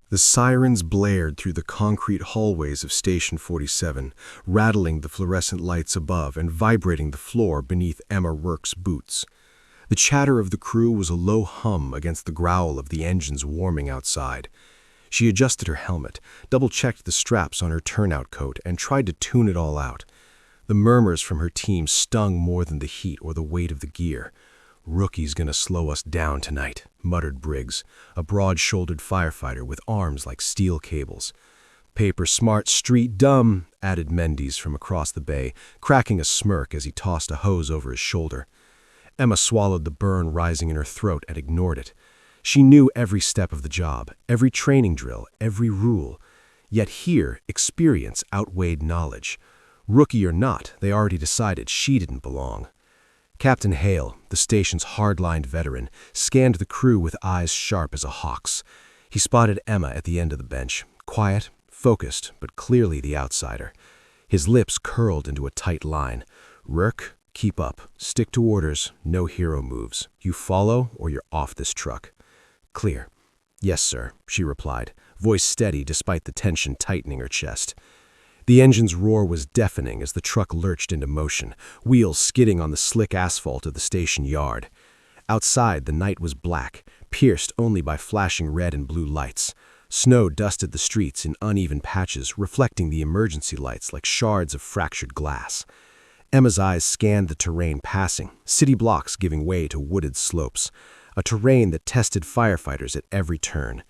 The sirens blared through the concrete hallways of Station 47, rattling the fluorescent lights above and vibrating the floor beneath Emma Rourke's boots. The chatter of the crew was a low hum against the growl of the engines warming outside. She adjusted her helmet, double-checked the straps on her turnout coat, and tried to tune it all out. The murmurs from her team stung more than the heat or the weight of the gear. "Rookie's gonna slow us down tonight," muttered Briggs, a broad-shouldered firefighter with arms like steel cables. "Paper smart, street dumb," added Mendes from across the bay, cracking a smirk as he tossed a hose over his shoulder. Emma swallowed the burn rising in her throat and ignored it. She knew every step of the job, every training drill, every rule. Yet here, experience outweighed knowledge. Rookie or not, they already decided she didn't belong. Captain Hale, the station's hard-lined veteran, scanned the crew with eyes sharp as a hawk's. He spotted Emma at the end of the bench, quiet, focused, but clearly the outsider. His lips curled into a tight line. "Rourke, keep up. Stick to orders. No hero moves. You follow or you're off this truck." "Clear." "Yes, sir," she replied, voice steady despite the tension tightening her chest. The engine's roar was deafening as the truck lurched into motion, wheels skidding on the slick asphalt of the station yard. Outside, the night was black, pierced only by flashing red and blue lights. Snow dusted the streets in uneven patches, reflecting the emergency lights like shards of fractured glass. Emma's eyes scanned the terrain passing, city blocks giving way to wooded slopes, a terrain that tested firefighters at every turn.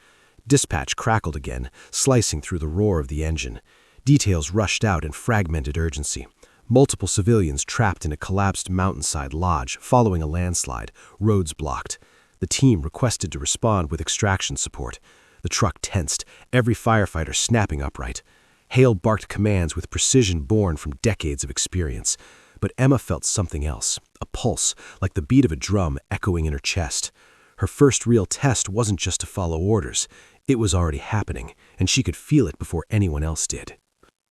Dispatch crackled again, slicing through the roar of the engine. Details rushed out in fragmented urgency. Multiple civilians trapped in a collapsed mountainside lodge following a landslide, roads blocked. The team requested to respond with extraction support. The truck tensed, every firefighter snapping upright. Hale barked commands with precision born from decades of experience. But Emma felt something else, a pulse, like the beat of a drum echoing in her chest. Her first real test wasn't just to follow orders. It was already happening, and she could feel it before anyone else did.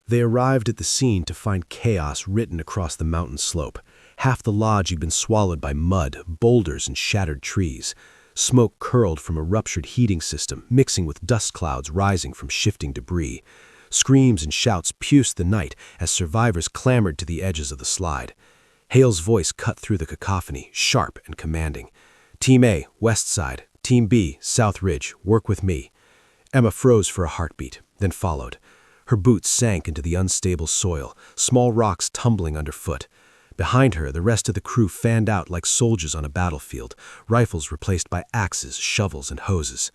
They arrived at the scene to find chaos written across the mountain slope. Half the lodge had been swallowed by mud, boulders, and shattered trees. Smoke curled from a ruptured heating system, mixing with dust clouds rising from shifting debris. Screams and shouts pierced the night as survivors clamored to the edges of the slide. Hale's voice cut through the cacophony, sharp and commanding. "Team A, west side. Team B, south ridge. Work with me." Emma froze for a heartbeat, then followed. Her boots sank into the unstable soil, small rocks tumbling underfoot. Behind her, the rest of the crew fanned out like soldiers on a battlefield, rifles replaced by axes, shovels, and hoses.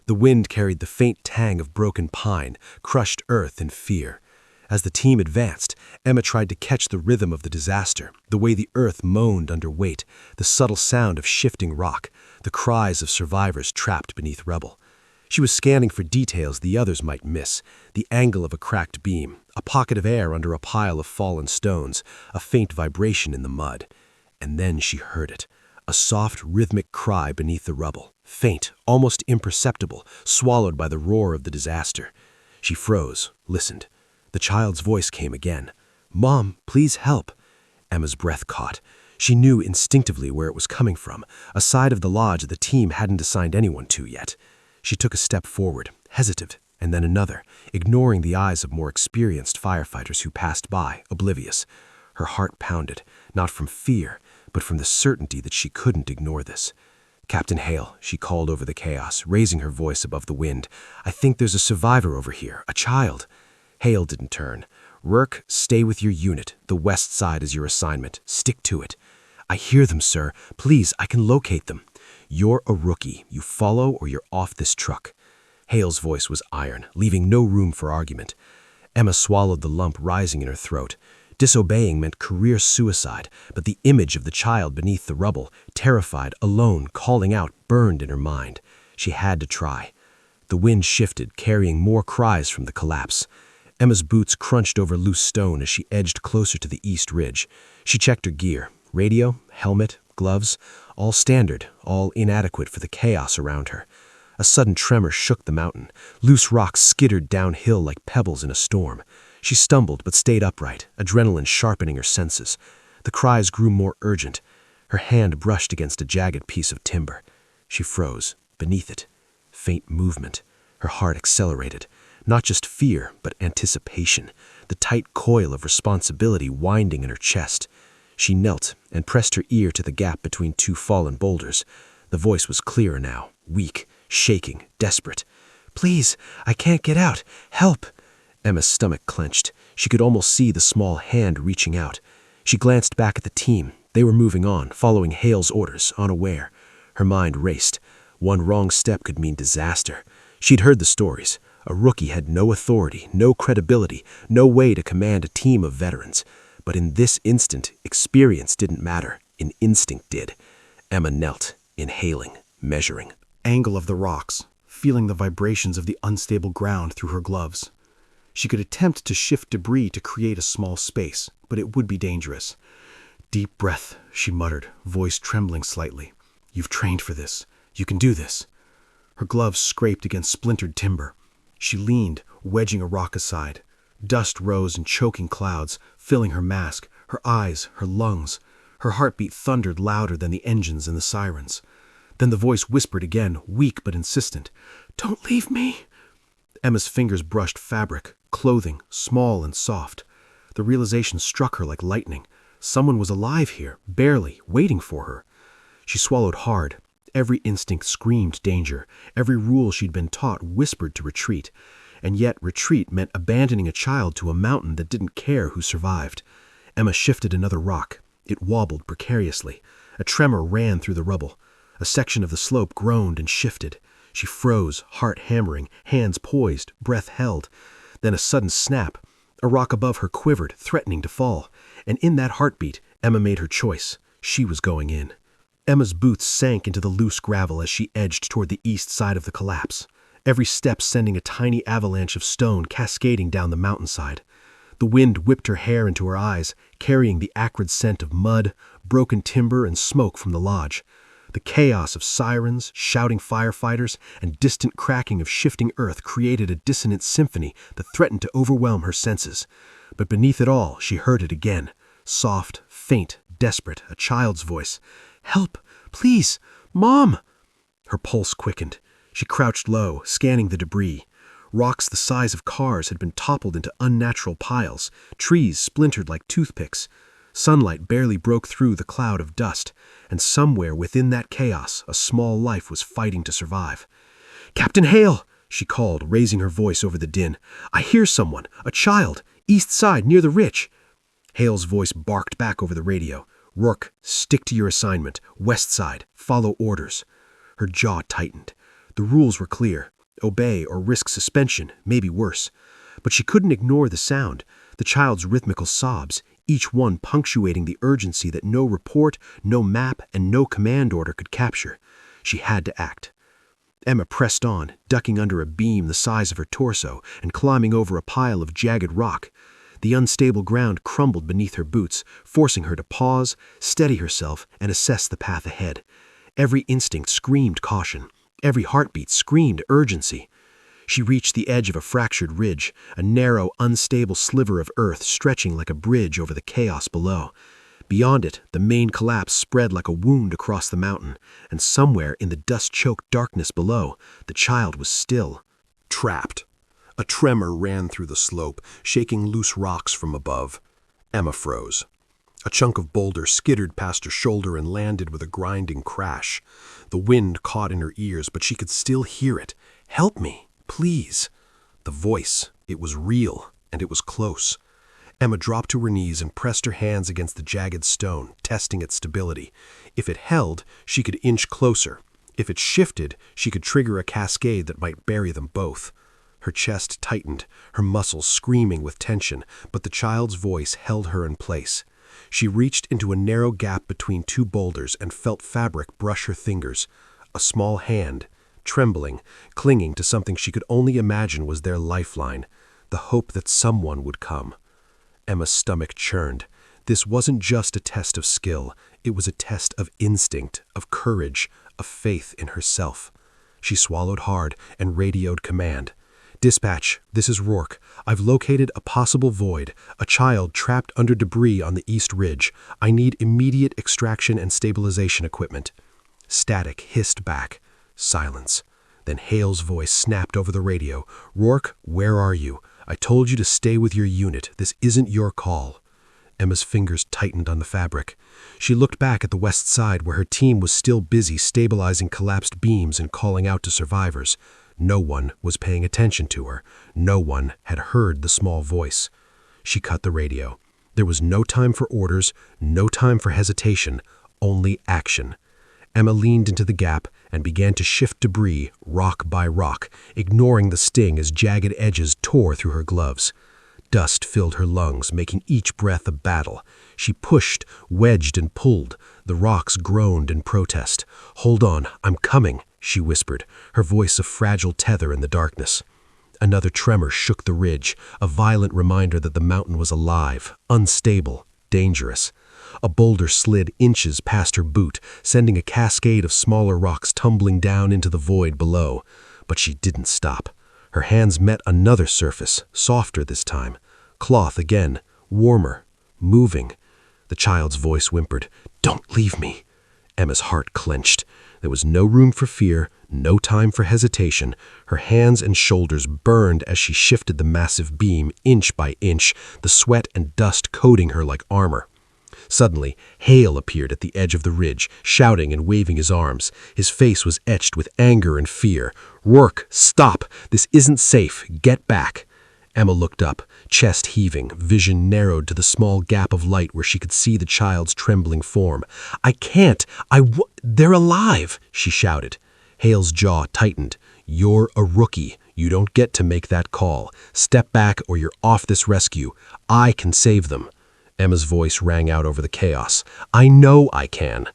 The wind carried the faint tang of broken pine, crushed earth and fear. As the team advanced, Emma tried to catch the rhythm of the disaster, the way the earth moaned under weight, the subtle sound of shifting rock, the cries of survivors trapped beneath rubble. She was scanning for details the others might miss, the angle of a cracked beam, a pocket of air under a pile of fallen stones, a faint vibration in the mud. And then she heard it, a soft, rhythmic cry beneath the rubble, faint, almost imperceptible, swallowed by the roar of the disaster. She froze, listened. The child's voice came again. "Mom, please help." Emma's breath caught. She knew instinctively where it was coming from, a side of the lodge the team hadn't assigned anyone to yet. She took a step forward, hesitant, and then another, ignoring the eyes of more experienced firefighters who passed by, oblivious. Her heart pounded, not from fear, but from the certainty that she couldn't ignore this. "Captain Hale," she called over the chaos, raising her voice above the wind. "I think there's a survivor over here, a child." Hale didn't turn. "Rourke, stay with your unit. The west side is your assignment. Stick to it." "I hear them, sir. Please, I can locate them." "You're a rookie. You follow or you're off this truck." Hale's voice was iron, leaving no room for argument. Emma swallowed the lump rising in her throat. Disobeying meant career suicide, but the image of the child beneath the rubble, terrified, alone, calling out, burned in her mind. She had to try. The wind shifted, carrying more cries from the collapse. Emma's boots crunched over loose stone as she edged closer to the east ridge. She checked her gear, radio, helmet, gloves, all standard, all inadequate for the chaos around her. A sudden tremor shook the mountain. Loose rocks skittered downhill like pebbles in a storm. She stumbled but stayed upright, adrenaline sharpening her senses. The cries grew more urgent. Her hand brushed against a jagged piece of timber. She froze, beneath it. Faint movement. Her heart accelerated. Not just fear, but anticipation, the tight coil of responsibility winding in her chest. She knelt and pressed her ear to the gap between two fallen boulders. The voice was clearer now, weak, shaking, desperate. "Please, I can't get out. Help!" Emma's stomach clenched. She could almost see the small hand reaching out. She glanced back at the team. They were moving on, following Hale's orders, unaware. Her mind raced. One wrong step could mean disaster. She'd heard the stories. A rookie had no authority, no credibility, no way to command a team of veterans. But in this instant, experience didn't matter. An instinct did. Emma knelt, inhaling, measuring. Angle of the rocks, feeling the vibrations of the unstable ground through her gloves. She could attempt to shift debris to create a small space, but it would be dangerous. "Deep breath," she muttered, voice trembling slightly. "You've trained for this. You can do this." Her gloves scraped against splintered timber. She leaned, wedging a rock aside. Dust rose in choking clouds, filling her mask, her eyes, her lungs. Her heartbeat thundered louder than the engines and the sirens. Then the voice whispered again, weak but insistent. "Don't leave me." Emma's fingers brushed fabric, clothing, small and soft. The realization struck her like lightning. Someone was alive here, barely, waiting for her. She swallowed hard. Every instinct screamed danger. Every rule she'd been taught whispered to retreat. And yet retreat meant abandoning a child to a mountain that didn't care who survived. Emma shifted another rock. It wobbled precariously. A tremor ran through the rubble. A section of the slope groaned and shifted. She froze, heart hammering, hands poised, breath held. Then a sudden snap. A rock above her quivered, threatening to fall. And in that heartbeat, Emma made her choice. She was going in. Emma's boots sank into the loose gravel as she edged toward the east side of the collapse, every step sending a tiny avalanche of stone cascading down the mountainside. The wind whipped her hair into her eyes, carrying the acrid scent of mud, broken timber, and smoke from the lodge. The chaos of sirens, shouting firefighters, and distant cracking of shifting earth created a dissonant symphony that threatened to overwhelm her senses. But beneath it all, she heard it again. Soft, faint, desperate, a child's voice. "Help! Please! Mom!" Her pulse quickened. She crouched low, scanning the debris. Rocks the size of cars had been toppled into unnatural piles, trees splintered like toothpicks. Sunlight barely broke through the cloud of dust, and somewhere within that chaos, a small life was fighting to survive. "Captain Hale!" she called, raising her voice over the din. "I hear someone, a child, east side near the ridge." Hale's voice barked back over the radio. "Rourke, stick to your assignment. West side. Follow orders." Her jaw tightened. The rules were clear. Obey or risk suspension, maybe worse. But she couldn't ignore the sound, the child's rhythmical sobs, each one punctuating the urgency that no report, no map, and no command order could capture. She had to act. Emma pressed on, ducking under a beam the size of her torso and climbing over a pile of jagged rock. The unstable ground crumbled beneath her boots, forcing her to pause, steady herself, and assess the path ahead. Every instinct screamed caution. Every heartbeat screamed urgency. She reached the edge of a fractured ridge, a narrow, unstable sliver of earth stretching like a bridge over the chaos below. Beyond it, the main collapse spread like a wound across the mountain, and somewhere in the dust-choked darkness below, the child was still. Trapped. A tremor ran through the slope, shaking loose rocks from above. Emma froze. A chunk of boulder skittered past her shoulder and landed with a grinding crash. The wind caught in her ears, but she could still hear it. "Help me, please." The voice, it was real, and it was close. Emma dropped to her knees and pressed her hands against the jagged stone, testing its stability. If it held, she could inch closer. If it shifted, she could trigger a cascade that might bury them both. Her chest tightened, her muscles screaming with tension, but the child's voice held her in place. She reached into a narrow gap between two boulders and felt fabric brush her fingers. A small hand, trembling, clinging to something she could only imagine was their lifeline, the hope that someone would come. Emma's stomach churned. This wasn't just a test of skill. It was a test of instinct, of courage, of faith in herself. She swallowed hard and radioed command. "Dispatch, this is Rourke. I've located a possible void, a child trapped under debris on the east ridge. I need immediate extraction and stabilization equipment." Static hissed back. Silence. Then Hale's voice snapped over the radio. "Rourke, where are you? I told you to stay with your unit. This isn't your call." Emma's fingers tightened on the fabric. She looked back at the west side where her team was still busy stabilizing collapsed beams and calling out to survivors. No one was paying attention to her. No one had heard the small voice. She cut the radio. There was no time for orders, no time for hesitation, only action. Emma leaned into the gap and began to shift debris rock by rock, ignoring the sting as jagged edges tore through her gloves. Dust filled her lungs, making each breath a battle. She pushed, wedged, and pulled. The rocks groaned in protest. "Hold on, I'm coming," she whispered, her voice a fragile tether in the darkness. Another tremor shook the ridge, a violent reminder that the mountain was alive, unstable, dangerous. A boulder slid inches past her boot, sending a cascade of smaller rocks tumbling down into the void below. But she didn't stop. Her hands met another surface, softer this time. Cloth again, warmer, moving. The child's voice whimpered, "Don't leave me." Emma's heart clenched. There was no room for fear, no time for hesitation. Her hands and shoulders burned as she shifted the massive beam inch by inch, the sweat and dust coating her like armor. Suddenly, Hale appeared at the edge of the ridge, shouting and waving his arms. His face was etched with anger and fear. "Rourke, stop! This isn't safe. Get back!" Emma looked up, chest heaving, vision narrowed to the small gap of light where she could see the child's trembling form. "I can't! They're alive!" she shouted. Hale's jaw tightened. "You're a rookie. You don't get to make that call. Step back or you're off this rescue. I can save them." Emma's voice rang out over the chaos. "I know I can."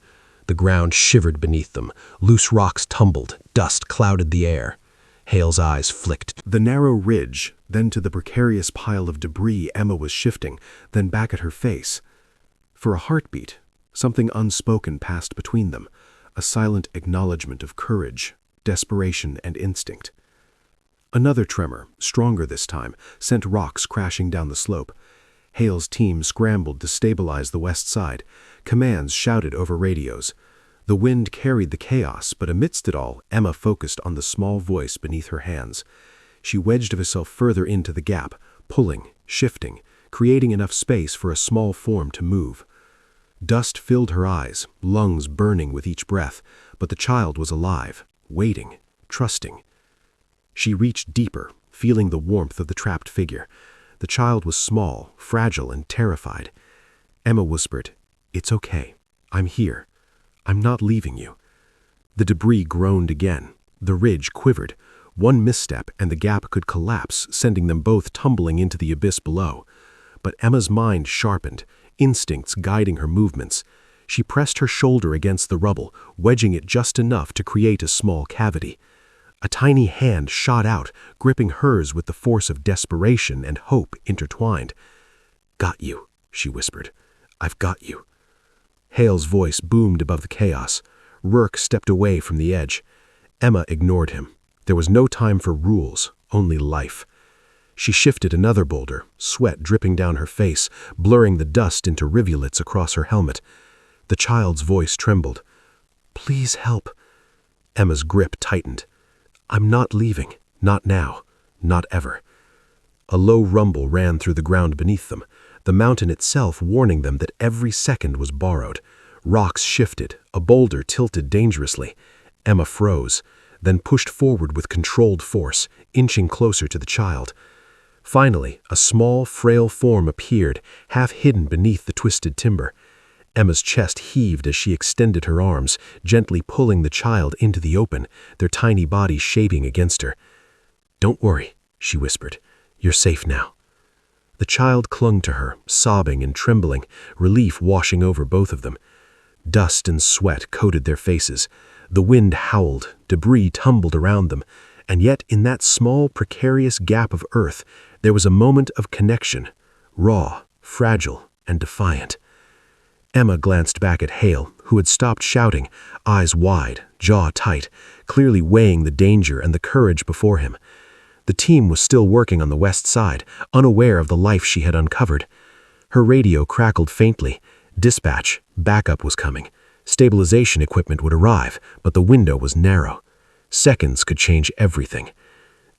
The ground shivered beneath them. Loose rocks tumbled. Dust clouded the air. Hale's eyes flicked. The narrow ridge, then to the precarious pile of debris Emma was shifting, then back at her face. For a heartbeat, something unspoken passed between them, a silent acknowledgement of courage, desperation, and instinct. Another tremor, stronger this time, sent rocks crashing down the slope. Hale's team scrambled to stabilize the west side. Commands shouted over radios. The wind carried the chaos, but amidst it all, Emma focused on the small voice beneath her hands. She wedged herself further into the gap, pulling, shifting, creating enough space for a small form to move. Dust filled her eyes, lungs burning with each breath, but the child was alive, waiting, trusting. She reached deeper, feeling the warmth of the trapped figure. The child was small, fragile, and terrified. Emma whispered, "It's okay. I'm here. I'm not leaving you." The debris groaned again. The ridge quivered. One misstep and the gap could collapse, sending them both tumbling into the abyss below. But Emma's mind sharpened, instincts guiding her movements. She pressed her shoulder against the rubble, wedging it just enough to create a small cavity. A tiny hand shot out, gripping hers with the force of desperation and hope intertwined. "Got you," she whispered. "I've got you." Hale's voice boomed above the chaos. Rourke stepped away from the edge. Emma ignored him. There was no time for rules, only life. She shifted another boulder, sweat dripping down her face, blurring the dust into rivulets across her helmet. The child's voice trembled. "Please help." Emma's grip tightened. "I'm not leaving. Not now. Not ever." A low rumble ran through the ground beneath them, the mountain itself warning them that every second was borrowed. Rocks shifted, a boulder tilted dangerously. Emma froze, then pushed forward with controlled force, inching closer to the child. Finally, a small, frail form appeared, half hidden beneath the twisted timber. Emma's chest heaved as she extended her arms, gently pulling the child into the open, their tiny bodies shaping against her. "Don't worry," she whispered. "You're safe now." The child clung to her, sobbing and trembling, relief washing over both of them. Dust and sweat coated their faces. The wind howled, debris tumbled around them, and yet in that small, precarious gap of earth, there was a moment of connection, raw, fragile, and defiant. Emma glanced back at Hale, who had stopped shouting, eyes wide, jaw tight, clearly weighing the danger and the courage before him. The team was still working on the west side, unaware of the life she had uncovered. Her radio crackled faintly. Dispatch, backup was coming. Stabilization equipment would arrive, but the window was narrow. Seconds could change everything.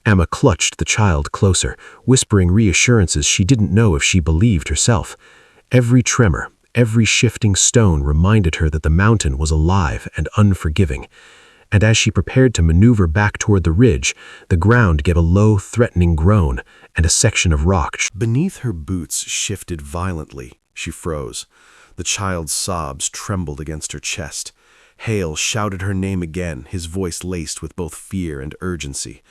Emma clutched the child closer, whispering reassurances she didn't know if she believed herself. Every tremor, every shifting stone reminded her that the mountain was alive and unforgiving. And as she prepared to maneuver back toward the ridge, the ground gave a low, threatening groan, and a section of rock Beneath her boots shifted violently. She froze. The child's sobs trembled against her chest. Hale shouted her name again, his voice laced with both fear and urgency.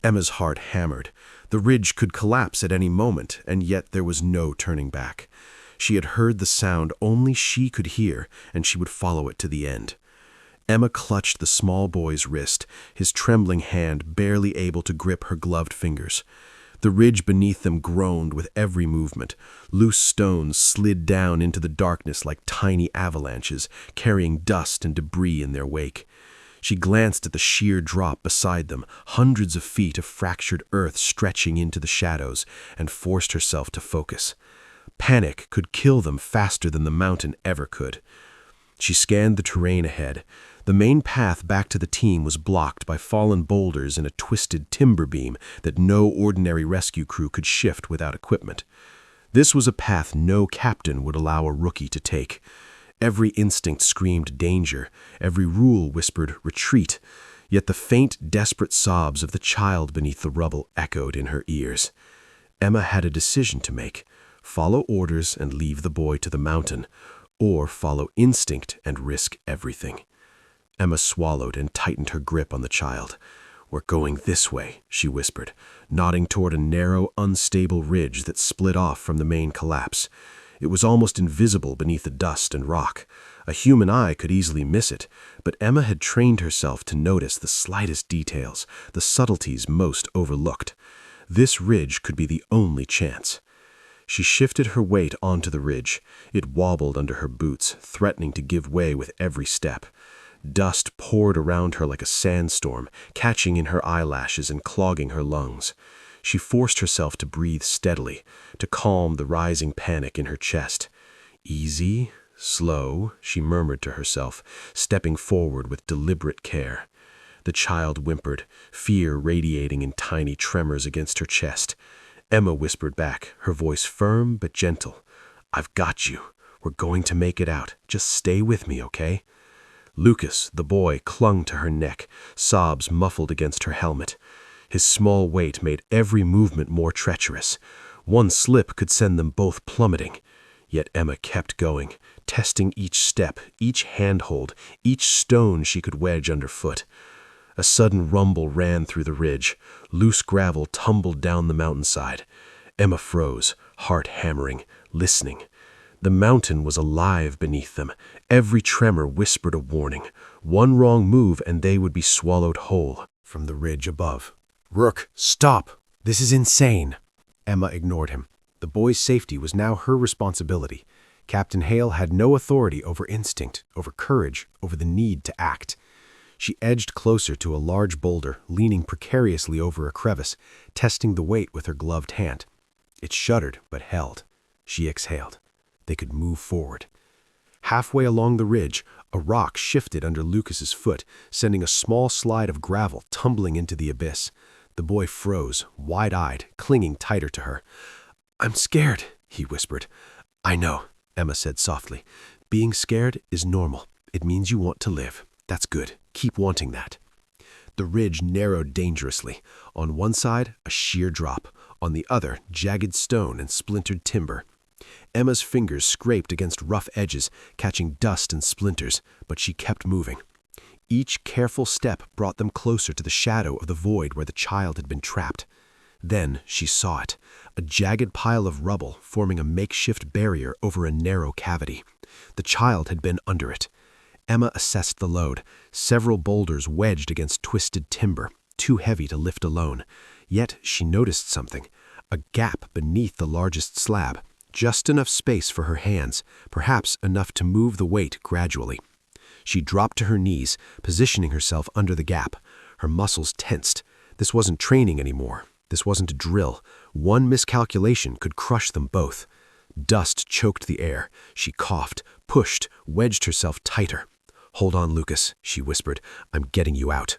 Emma's heart hammered. The ridge could collapse at any moment, and yet there was no turning back. She had heard the sound only she could hear, and she would follow it to the end. Emma clutched the small boy's wrist, his trembling hand barely able to grip her gloved fingers. The ridge beneath them groaned with every movement. Loose stones slid down into the darkness like tiny avalanches, carrying dust and debris in their wake. She glanced at the sheer drop beside them, hundreds of feet of fractured earth stretching into the shadows, and forced herself to focus. Panic could kill them faster than the mountain ever could. She scanned the terrain ahead. The main path back to the team was blocked by fallen boulders and a twisted timber beam that no ordinary rescue crew could shift without equipment. This was a path no captain would allow a rookie to take. Every instinct screamed danger, every rule whispered retreat, yet the faint, desperate sobs of the child beneath the rubble echoed in her ears. Emma had a decision to make: follow orders and leave the boy to the mountain, or follow instinct and risk everything. Emma swallowed and tightened her grip on the child. "We're going this way," she whispered, nodding toward a narrow, unstable ridge that split off from the main collapse. It was almost invisible beneath the dust and rock. A human eye could easily miss it, but Emma had trained herself to notice the slightest details, the subtleties most overlooked. This ridge could be the only chance. She shifted her weight onto the ridge. It wobbled under her boots, threatening to give way with every step. Dust poured around her like a sandstorm, catching in her eyelashes and clogging her lungs. She forced herself to breathe steadily, to calm the rising panic in her chest. "Easy, slow," she murmured to herself, stepping forward with deliberate care. The child whimpered, fear radiating in tiny tremors against her chest. Emma whispered back, her voice firm but gentle. "I've got you. We're going to make it out. Just stay with me, okay?" Lucas, the boy, clung to her neck, sobs muffled against her helmet. His small weight made every movement more treacherous. One slip could send them both plummeting. Yet Emma kept going, testing each step, each handhold, each stone she could wedge underfoot. A sudden rumble ran through the ridge. Loose gravel tumbled down the mountainside. Emma froze, heart hammering, listening. The mountain was alive beneath them. Every tremor whispered a warning. One wrong move and they would be swallowed whole. From the ridge above, "Rook, stop! This is insane!" Emma ignored him. The boy's safety was now her responsibility. Captain Hale had no authority over instinct, over courage, over the need to act. She edged closer to a large boulder, leaning precariously over a crevice, testing the weight with her gloved hand. It shuddered, but held. She exhaled. They could move forward. Halfway along the ridge, a rock shifted under Lucas's foot, sending a small slide of gravel tumbling into the abyss. The boy froze, wide-eyed, clinging tighter to her. "I'm scared," he whispered. "I know," Emma said softly. "Being scared is normal. It means you want to live. That's good. Keep wanting that." The ridge narrowed dangerously. On one side, a sheer drop. On the other, jagged stone and splintered timber. Emma's fingers scraped against rough edges, catching dust and splinters, but she kept moving. Each careful step brought them closer to the shadow of the void where the child had been trapped. Then she saw it, a jagged pile of rubble forming a makeshift barrier over a narrow cavity. The child had been under it. Emma assessed the load, several boulders wedged against twisted timber, too heavy to lift alone. Yet she noticed something, a gap beneath the largest slab, just enough space for her hands, perhaps enough to move the weight gradually. She dropped to her knees, positioning herself under the gap. Her muscles tensed. This wasn't training anymore. This wasn't a drill. One miscalculation could crush them both. Dust choked the air. She coughed, pushed, wedged herself tighter. "Hold on, Lucas," she whispered. "I'm getting you out."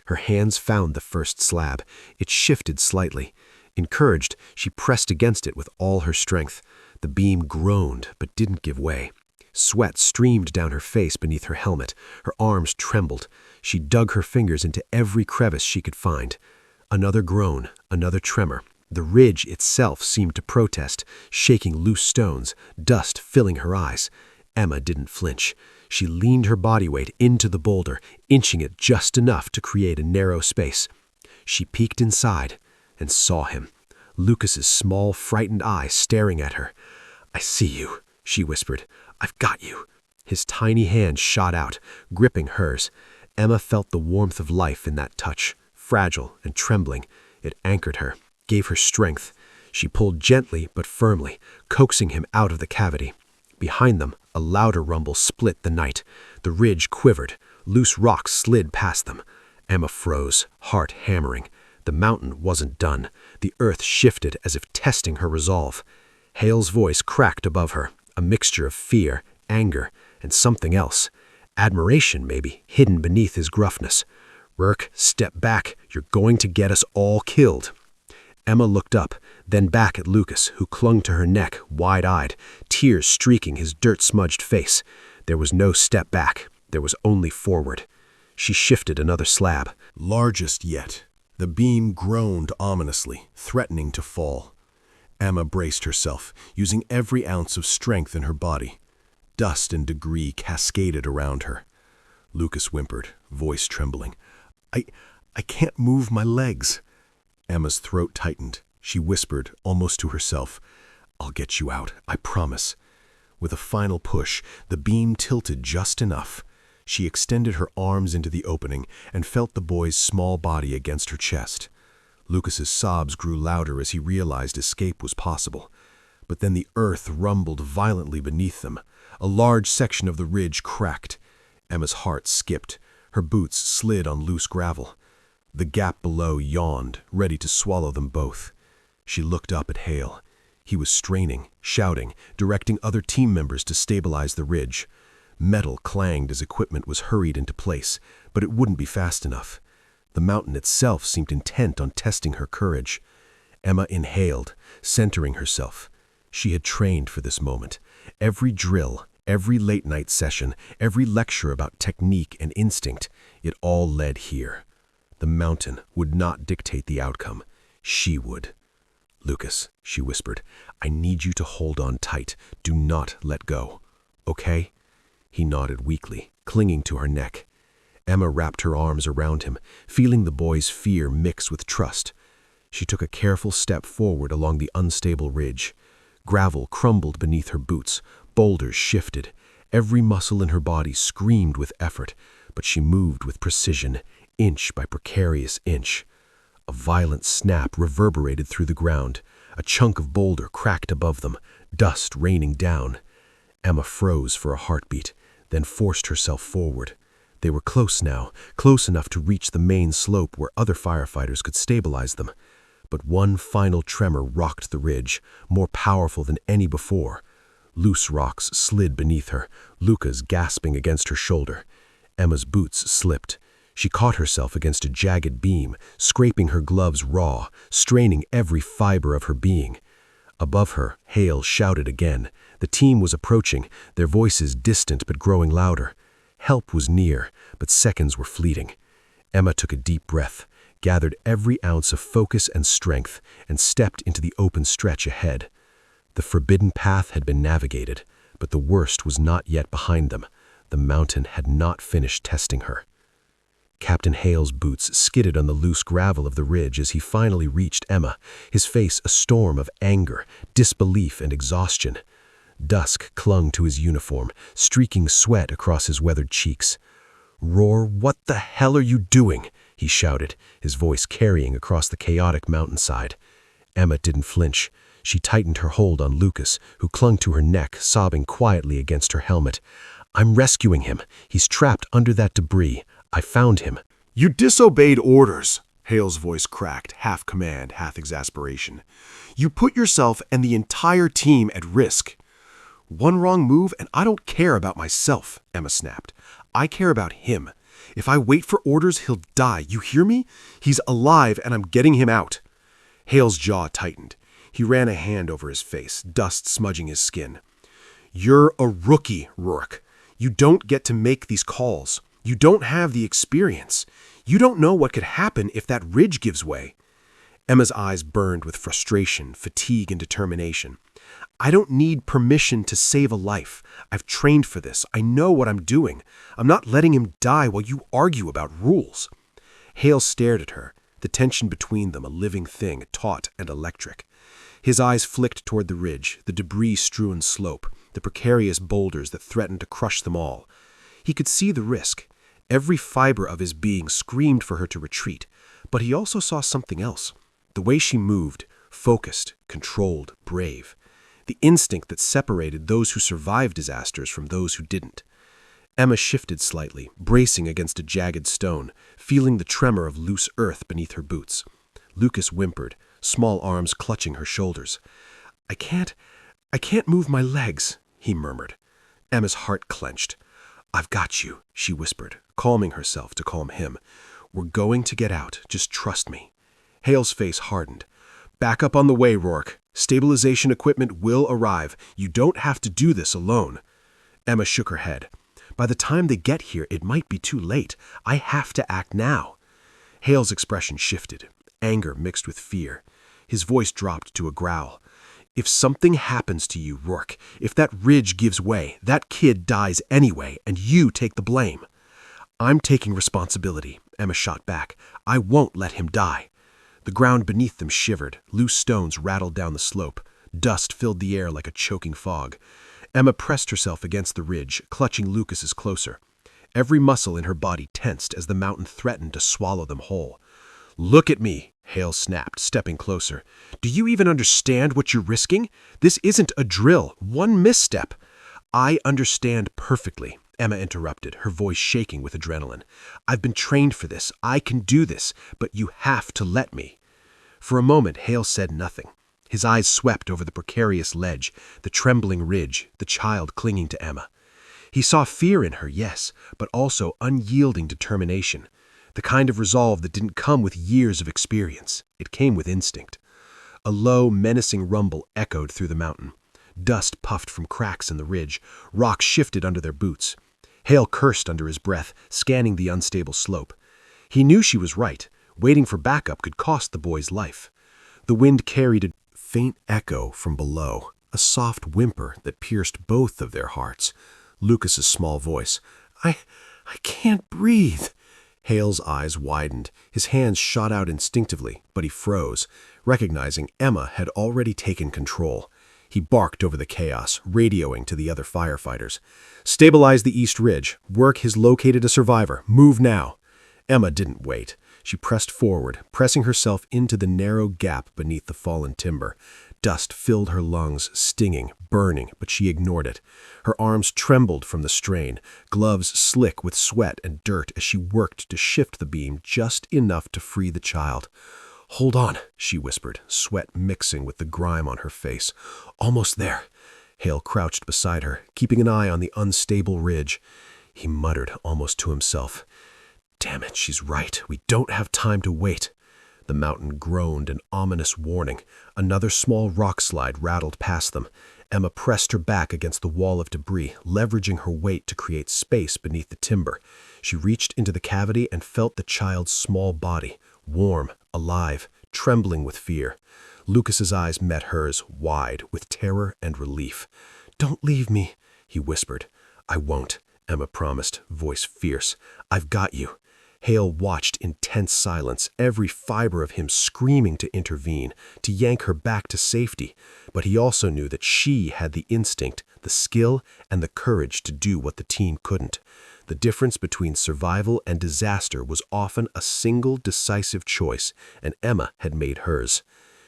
Her hands found the first slab. It shifted slightly. Encouraged, she pressed against it with all her strength. The beam groaned, but didn't give way. Sweat streamed down her face beneath her helmet. Her arms trembled. She dug her fingers into every crevice she could find. Another groan, another tremor. The ridge itself seemed to protest, shaking loose stones, dust filling her eyes. Emma didn't flinch. She leaned her body weight into the boulder, inching it just enough to create a narrow space. She peeked inside and saw him, Lucas's small, frightened eyes staring at her. "I see you," she whispered. "I've got you." His tiny hand shot out, gripping hers. Emma felt the warmth of life in that touch, fragile and trembling. It anchored her, gave her strength. She pulled gently but firmly, coaxing him out of the cavity. Behind them, a louder rumble split the night. The ridge quivered. Loose rocks slid past them. Emma froze, heart hammering. The mountain wasn't done. The earth shifted as if testing her resolve. Hale's voice cracked above her, a mixture of fear, anger, and something else. Admiration, maybe, hidden beneath his gruffness. "Rourke, step back. You're going to get us all killed." Emma looked up, then back at Lucas, who clung to her neck, wide-eyed, tears streaking his dirt-smudged face. There was no step back. There was only forward. She shifted another slab. Largest yet. The beam groaned ominously, threatening to fall. Emma braced herself, using every ounce of strength in her body. Dust and debris cascaded around her. Lucas whimpered, voice trembling. I can't move my legs." Emma's throat tightened. She whispered, almost to herself, "I'll get you out, I promise." With a final push, the beam tilted just enough. She extended her arms into the opening and felt the boy's small body against her chest. Lucas's sobs grew louder as he realized escape was possible. But then the earth rumbled violently beneath them. A large section of the ridge cracked. Emma's heart skipped. Her boots slid on loose gravel. The gap below yawned, ready to swallow them both. She looked up at Hale. He was straining, shouting, directing other team members to stabilize the ridge. Metal clanged as equipment was hurried into place, but it wouldn't be fast enough. The mountain itself seemed intent on testing her courage. Emma inhaled, centering herself. She had trained for this moment. Every drill, every late-night session, every lecture about technique and instinct, it all led here. The mountain would not dictate the outcome. She would. "Lucas," she whispered, "I need you to hold on tight. Do not let go. Okay?" He nodded weakly, clinging to her neck. Emma wrapped her arms around him, feeling the boy's fear mix with trust. She took a careful step forward along the unstable ridge. Gravel crumbled beneath her boots. Boulders shifted. Every muscle in her body screamed with effort, but she moved with precision, inch by precarious inch. A violent snap reverberated through the ground. A chunk of boulder cracked above them, dust raining down. Emma froze for a heartbeat, then forced herself forward. They were close now, close enough to reach the main slope where other firefighters could stabilize them. But one final tremor rocked the ridge, more powerful than any before. Loose rocks slid beneath her, Lucas gasping against her shoulder. Emma's boots slipped. She caught herself against a jagged beam, scraping her gloves raw, straining every fiber of her being. Above her, Hale shouted again. The team was approaching, their voices distant but growing louder. Help was near, but seconds were fleeting. Emma took a deep breath, gathered every ounce of focus and strength, and stepped into the open stretch ahead. The forbidden path had been navigated, but the worst was not yet behind them. The mountain had not finished testing her. Captain Hale's boots skidded on the loose gravel of the ridge as he finally reached Emma, his face a storm of anger, disbelief, and exhaustion. Dusk clung to his uniform, streaking sweat across his weathered cheeks. "Roar, what the hell are you doing?" he shouted, his voice carrying across the chaotic mountainside. Emma didn't flinch. She tightened her hold on Lucas, who clung to her neck, sobbing quietly against her helmet. "I'm rescuing him. He's trapped under that debris. I found him." "You disobeyed orders," Hale's voice cracked, half command, half exasperation. "You put yourself and the entire team at risk." "One wrong move and I don't care about myself," Emma snapped. "I care about him. If I wait for orders, he'll die. You hear me? He's alive, and I'm getting him out." Hale's jaw tightened. He ran a hand over his face, dust smudging his skin. "You're a rookie, Rourke. You don't get to make these calls. You don't have the experience. You don't know what could happen if that ridge gives way." Emma's eyes burned with frustration, fatigue, and determination. "I don't need permission to save a life. I've trained for this. I know what I'm doing. I'm not letting him die while you argue about rules." Hale stared at her, the tension between them a living thing, taut and electric. His eyes flicked toward the ridge, the debris-strewn slope, the precarious boulders that threatened to crush them all. He could see the risk. Every fiber of his being screamed for her to retreat, but he also saw something else. The way she moved, focused, controlled, brave. The instinct that separated those who survived disasters from those who didn't. Emma shifted slightly, bracing against a jagged stone, feeling the tremor of loose earth beneath her boots. Lucas whimpered, small arms clutching her shoulders. I can't move my legs," he murmured. Emma's heart clenched. "I've got you," she whispered, calming herself to calm him. "We're going to get out. Just trust me." Hale's face hardened. "Back up on the way, Rourke. Stabilization equipment will arrive. You don't have to do this alone." Emma shook her head. "By the time they get here, it might be too late. I have to act now." Hale's expression shifted, anger mixed with fear. His voice dropped to a growl. "If something happens to you, Rourke, if that ridge gives way, that kid dies anyway, and you take the blame." "I'm taking responsibility," Emma shot back. "I won't let him die." The ground beneath them shivered, loose stones rattled down the slope. Dust filled the air like a choking fog. Emma pressed herself against the ridge, clutching Lucas's closer. Every muscle in her body tensed as the mountain threatened to swallow them whole. "Look at me," Hale snapped, stepping closer. "Do you even understand what you're risking? This isn't a drill. One misstep." "I understand perfectly," Emma interrupted, her voice shaking with adrenaline. "I've been trained for this. I can do this, but you have to let me." For a moment, Hale said nothing. His eyes swept over the precarious ledge, the trembling ridge, the child clinging to Emma. He saw fear in her, yes, but also unyielding determination. The kind of resolve that didn't come with years of experience. It came with instinct. A low, menacing rumble echoed through the mountain. Dust puffed from cracks in the ridge. Rocks shifted under their boots. Hale cursed under his breath, scanning the unstable slope. He knew she was right. Waiting for backup could cost the boy's life. The wind carried a faint echo from below, a soft whimper that pierced both of their hearts. Lucas's small voice. I can't breathe." Hale's eyes widened. His hands shot out instinctively, but he froze, recognizing Emma had already taken control. He barked over the chaos, radioing to the other firefighters. "Stabilize the east ridge. Work has located a survivor. Move now." Emma didn't wait. She pressed forward, pressing herself into the narrow gap beneath the fallen timber. Dust filled her lungs, stinging, burning, but she ignored it. Her arms trembled from the strain, gloves slick with sweat and dirt as she worked to shift the beam just enough to free the child. "Hold on," she whispered, sweat mixing with the grime on her face. "Almost there." Hale crouched beside her, keeping an eye on the unstable ridge. He muttered, almost to himself, "Damn it, she's right. We don't have time to wait." The mountain groaned an ominous warning. Another small rock slide rattled past them. Emma pressed her back against the wall of debris, leveraging her weight to create space beneath the timber. She reached into the cavity and felt the child's small body, warm, alive, trembling with fear. Lucas's eyes met hers, wide, with terror and relief. "Don't leave me," he whispered. "I won't," Emma promised, voice fierce. "I've got you." Hale watched in tense silence, every fiber of him screaming to intervene, to yank her back to safety. But he also knew that she had the instinct, the skill, and the courage to do what the team couldn't. The difference between survival and disaster was often a single decisive choice, and Emma had made hers.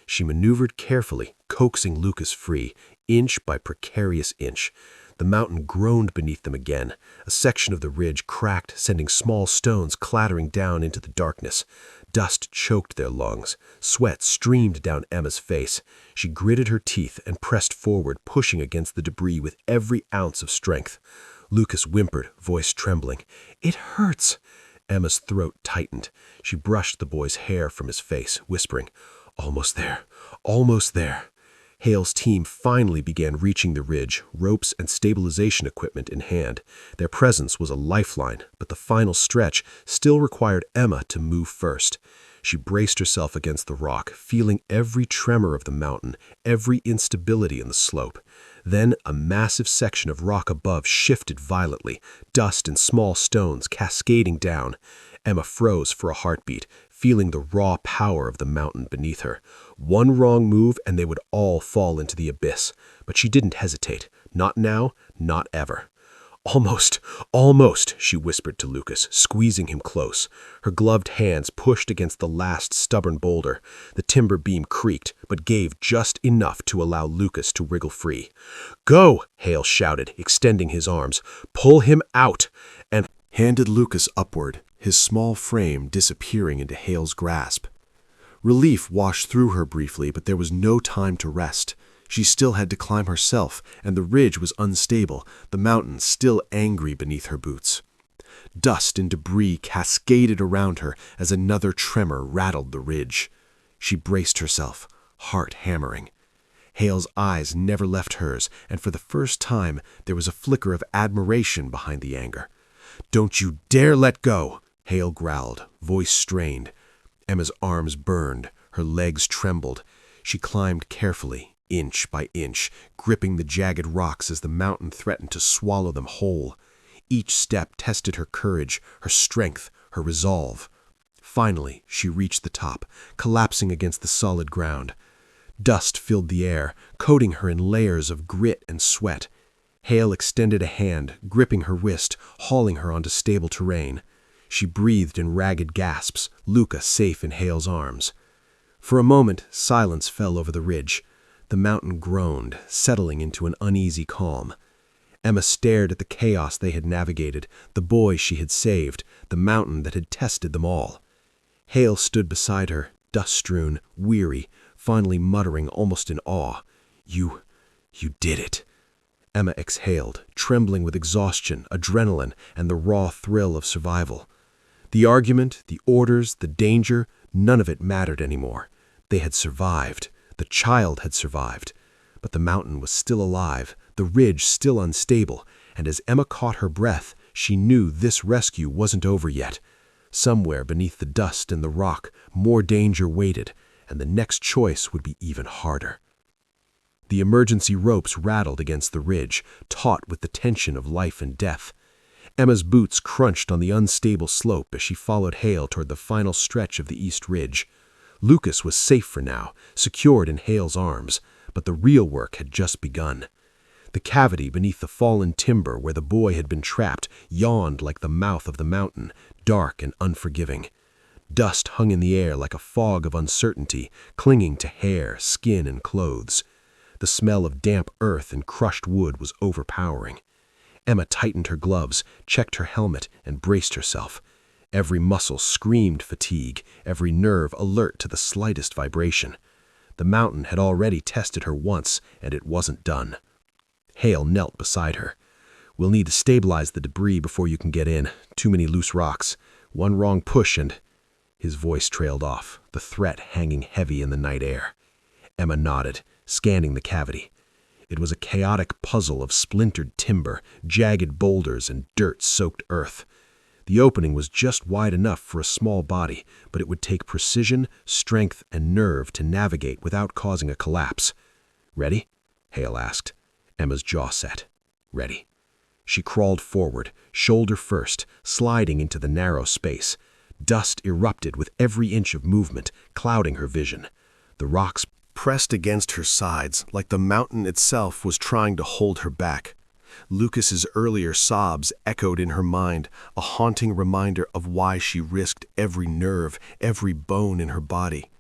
She maneuvered carefully, coaxing Lucas free, inch by precarious inch. The mountain groaned beneath them again. A section of the ridge cracked, sending small stones clattering down into the darkness. Dust choked their lungs. Sweat streamed down Emma's face. She gritted her teeth and pressed forward, pushing against the debris with every ounce of strength. Lucas whimpered, voice trembling. "It hurts." Emma's throat tightened. She brushed the boy's hair from his face, whispering, "Almost there, almost there." Hale's team finally began reaching the ridge, ropes and stabilization equipment in hand. Their presence was a lifeline, but the final stretch still required Emma to move first. She braced herself against the rock, feeling every tremor of the mountain, every instability in the slope. Then a massive section of rock above shifted violently, dust and small stones cascading down. Emma froze for a heartbeat, feeling the raw power of the mountain beneath her. One wrong move and they would all fall into the abyss. But she didn't hesitate. Not now, not ever. "Almost, almost," she whispered to Lucas, squeezing him close. Her gloved hands pushed against the last stubborn boulder. The timber beam creaked, but gave just enough to allow Lucas to wriggle free. "Go!" Hale shouted, extending his arms. "Pull him out!" And handed Lucas upward, his small frame disappearing into Hale's grasp. Relief washed through her briefly, but there was no time to rest. She still had to climb herself, and the ridge was unstable, the mountain still angry beneath her boots. Dust and debris cascaded around her as another tremor rattled the ridge. She braced herself, heart hammering. Hale's eyes never left hers, and for the first time there was a flicker of admiration behind the anger. "Don't you dare let go!" Hale growled, voice strained. Emma's arms burned, her legs trembled. She climbed carefully, inch by inch, gripping the jagged rocks as the mountain threatened to swallow them whole. Each step tested her courage, her strength, her resolve. Finally, she reached the top, collapsing against the solid ground. Dust filled the air, coating her in layers of grit and sweat. Hale extended a hand, gripping her wrist, hauling her onto stable terrain. She breathed in ragged gasps, Luca safe in Hale's arms. For a moment, silence fell over the ridge. The mountain groaned, settling into an uneasy calm. Emma stared at the chaos they had navigated, the boy she had saved, the mountain that had tested them all. Hale stood beside her, dust-strewn, weary, finally muttering almost in awe, You did it." Emma exhaled, trembling with exhaustion, adrenaline, and the raw thrill of survival. The argument, the orders, the danger, none of it mattered anymore. They had survived. The child had survived. But the mountain was still alive, the ridge still unstable, and as Emma caught her breath, she knew this rescue wasn't over yet. Somewhere beneath the dust and the rock, more danger waited, and the next choice would be even harder. The emergency ropes rattled against the ridge, taut with the tension of life and death. Emma's boots crunched on the unstable slope as she followed Hale toward the final stretch of the east ridge. Lucas was safe for now, secured in Hale's arms, but the real work had just begun. The cavity beneath the fallen timber where the boy had been trapped yawned like the mouth of the mountain, dark and unforgiving. Dust hung in the air like a fog of uncertainty, clinging to hair, skin, and clothes. The smell of damp earth and crushed wood was overpowering. Emma tightened her gloves, checked her helmet, and braced herself. Every muscle screamed fatigue, every nerve alert to the slightest vibration. The mountain had already tested her once, and it wasn't done. Hale knelt beside her. "We'll need to stabilize the debris before you can get in. Too many loose rocks. One wrong push and—" His voice trailed off, the threat hanging heavy in the night air. Emma nodded, scanning the cavity. It was a chaotic puzzle of splintered timber, jagged boulders, and dirt-soaked earth. The opening was just wide enough for a small body, but it would take precision, strength, and nerve to navigate without causing a collapse. "Ready?" Hale asked. Emma's jaw set. "Ready." She crawled forward, shoulder first, sliding into the narrow space. Dust erupted with every inch of movement, clouding her vision. The rocks pressed against her sides, like the mountain itself was trying to hold her back. Lucas's earlier sobs echoed in her mind, a haunting reminder of why she risked every nerve, every bone in her body.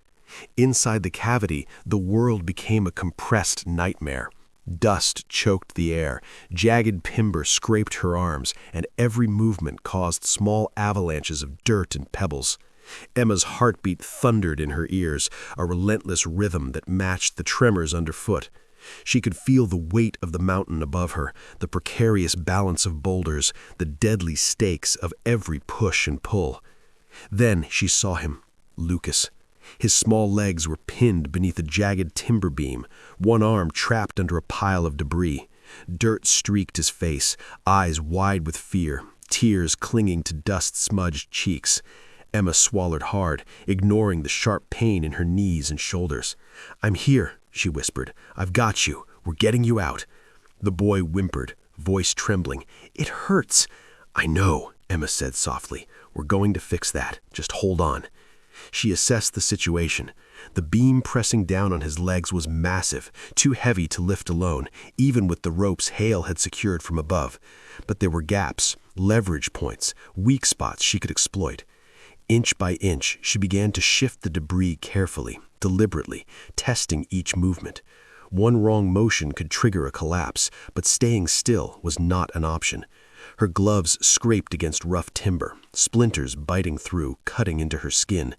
Inside the cavity, the world became a compressed nightmare. Dust choked the air, jagged timber scraped her arms, and every movement caused small avalanches of dirt and pebbles. Emma's heartbeat thundered in her ears, a relentless rhythm that matched the tremors underfoot. She could feel the weight of the mountain above her, the precarious balance of boulders, the deadly stakes of every push and pull. Then she saw him, Lucas. His small legs were pinned beneath a jagged timber beam, one arm trapped under a pile of debris. Dirt streaked his face, eyes wide with fear, tears clinging to dust-smudged cheeks. Emma swallowed hard, ignoring the sharp pain in her knees and shoulders. "I'm here," she whispered. "I've got you. We're getting you out." The boy whimpered, voice trembling. "It hurts." "I know," Emma said softly. "We're going to fix that. Just hold on." She assessed the situation. The beam pressing down on his legs was massive, too heavy to lift alone, even with the ropes Hale had secured from above. But there were gaps, leverage points, weak spots she could exploit. Inch by inch, she began to shift the debris carefully, deliberately, testing each movement. One wrong motion could trigger a collapse, but staying still was not an option. Her gloves scraped against rough timber, splinters biting through, cutting into her skin.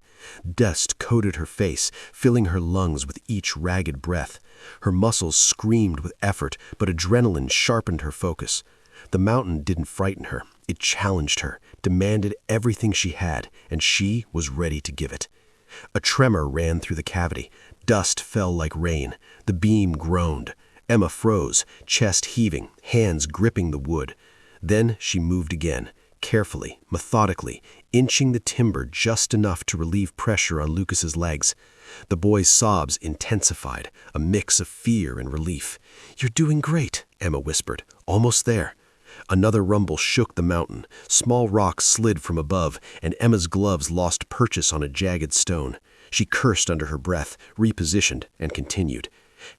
Dust coated her face, filling her lungs with each ragged breath. Her muscles screamed with effort, but adrenaline sharpened her focus. The mountain didn't frighten her. It challenged her, demanded everything she had, and she was ready to give it. A tremor ran through the cavity. Dust fell like rain. The beam groaned. Emma froze, chest heaving, hands gripping the wood. Then she moved again, carefully, methodically, inching the timber just enough to relieve pressure on Lucas's legs. The boy's sobs intensified, a mix of fear and relief. "You're doing great," Emma whispered. "Almost there." Another rumble shook the mountain. Small rocks slid from above, and Emma's gloves lost purchase on a jagged stone. She cursed under her breath, repositioned, and continued.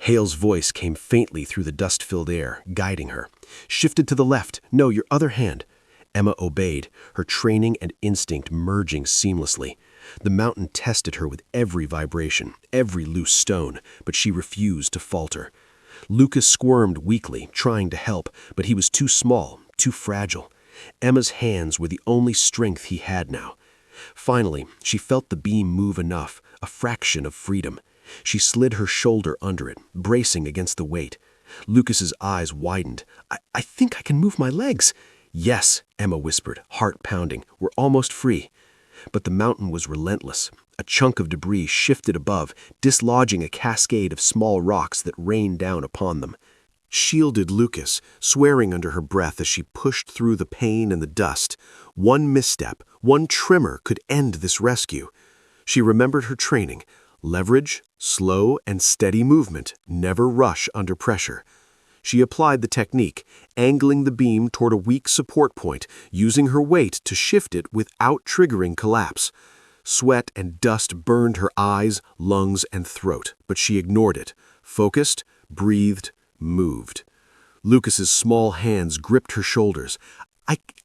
Hale's voice came faintly through the dust-filled air, guiding her. "Shifted to the left. No, your other hand." Emma obeyed, her training and instinct merging seamlessly. The mountain tested her with every vibration, every loose stone, but she refused to falter. Lucas squirmed weakly, trying to help, but he was too small, too fragile. Emma's hands were the only strength he had now. Finally, she felt the beam move enough, a fraction of freedom. She slid her shoulder under it, bracing against the weight. Lucas's eyes widened. I think I can move my legs." "Yes," Emma whispered, heart pounding. "We're almost free." But the mountain was relentless. A chunk of debris shifted above, dislodging a cascade of small rocks that rained down upon them. Shielded Lucas, swearing under her breath as she pushed through the pain and the dust. One misstep, one tremor could end this rescue. She remembered her training. Leverage, slow and steady movement, never rush under pressure. She applied the technique, angling the beam toward a weak support point, using her weight to shift it without triggering collapse. Sweat and dust burned her eyes, lungs, and throat, but she ignored it. Focused, breathed, moved. Lucas's small hands gripped her shoulders.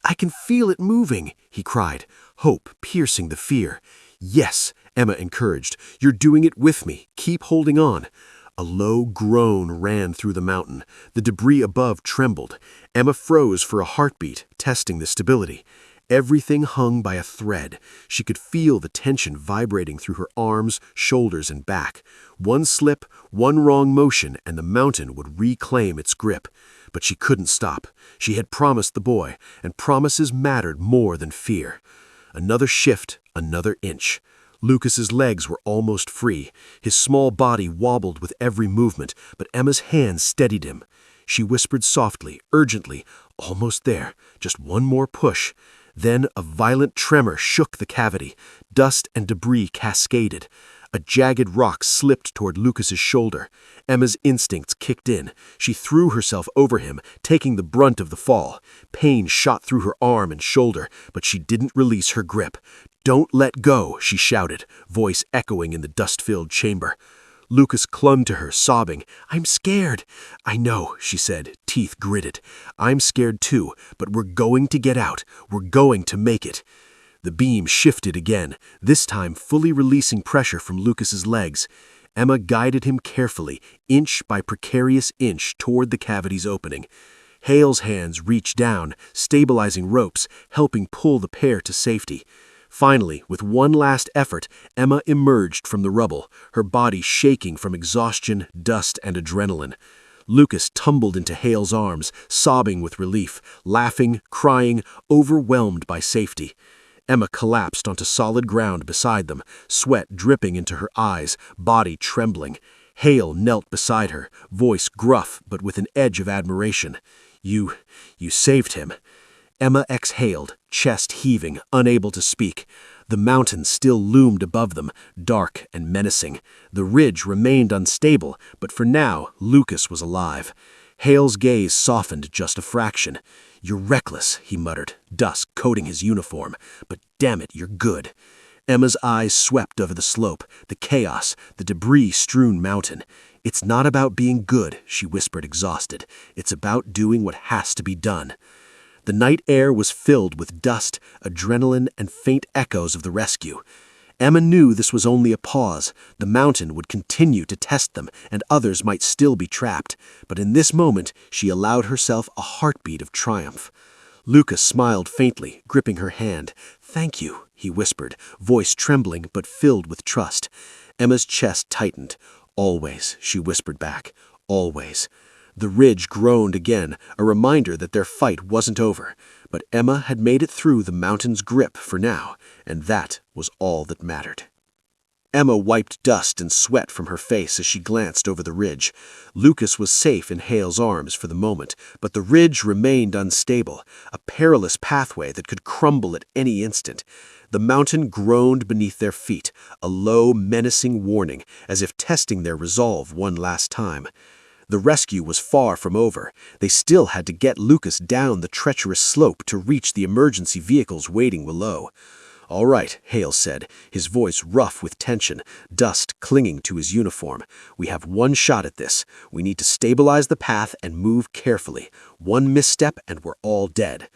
I can feel it moving," he cried, hope piercing the fear. "Yes," Emma encouraged. "You're doing it with me. Keep holding on." A low groan ran through the mountain. The debris above trembled. Emma froze for a heartbeat, testing the stability. Everything hung by a thread. She could feel the tension vibrating through her arms, shoulders, and back. One slip, one wrong motion, and the mountain would reclaim its grip. But she couldn't stop. She had promised the boy, and promises mattered more than fear. Another shift, another inch. Lucas's legs were almost free. His small body wobbled with every movement, but Emma's hands steadied him. She whispered softly, urgently, "Almost there. Just one more push." Then a violent tremor shook the cavity. Dust and debris cascaded. A jagged rock slipped toward Lucas's shoulder. Emma's instincts kicked in. She threw herself over him, taking the brunt of the fall. Pain shot through her arm and shoulder, but she didn't release her grip. "Don't let go," she shouted, voice echoing in the dust-filled chamber. Lucas clung to her, sobbing. "I'm scared." "I know," she said, teeth gritted. "I'm scared too, but we're going to get out. We're going to make it." The beam shifted again, this time fully releasing pressure from Lucas's legs. Emma guided him carefully, inch by precarious inch, toward the cavity's opening. Hale's hands reached down, stabilizing ropes, helping pull the pair to safety. Finally, with one last effort, Emma emerged from the rubble, her body shaking from exhaustion, dust, and adrenaline. Lucas tumbled into Hale's arms, sobbing with relief, laughing, crying, overwhelmed by safety. Emma collapsed onto solid ground beside them, sweat dripping into her eyes, body trembling. Hale knelt beside her, voice gruff but with an edge of admiration. You saved him." Emma exhaled, chest heaving, unable to speak. The mountain still loomed above them, dark and menacing. The ridge remained unstable, but for now, Lucas was alive. Hale's gaze softened just a fraction. "You're reckless," he muttered, dust coating his uniform, "but damn it, you're good." Emma's eyes swept over the slope, the chaos, the debris-strewn mountain. "It's not about being good," she whispered, exhausted. "It's about doing what has to be done." The night air was filled with dust, adrenaline, and faint echoes of the rescue. Emma knew this was only a pause. The mountain would continue to test them, and others might still be trapped. But in this moment, she allowed herself a heartbeat of triumph. Lucas smiled faintly, gripping her hand. "Thank you," he whispered, voice trembling but filled with trust. Emma's chest tightened. "Always," she whispered back. "Always." The ridge groaned again, a reminder that their fight wasn't over. But Emma had made it through the mountain's grip for now, and that was all that mattered. Emma wiped dust and sweat from her face as she glanced over the ridge. Lucas was safe in Hale's arms for the moment, but the ridge remained unstable, a perilous pathway that could crumble at any instant. The mountain groaned beneath their feet, a low, menacing warning, as if testing their resolve one last time. The rescue was far from over. They still had to get Lucas down the treacherous slope to reach the emergency vehicles waiting below. "All right," Hale said, his voice rough with tension, dust clinging to his uniform. "We have one shot at this. We need to stabilize the path and move carefully. One misstep and we're all dead."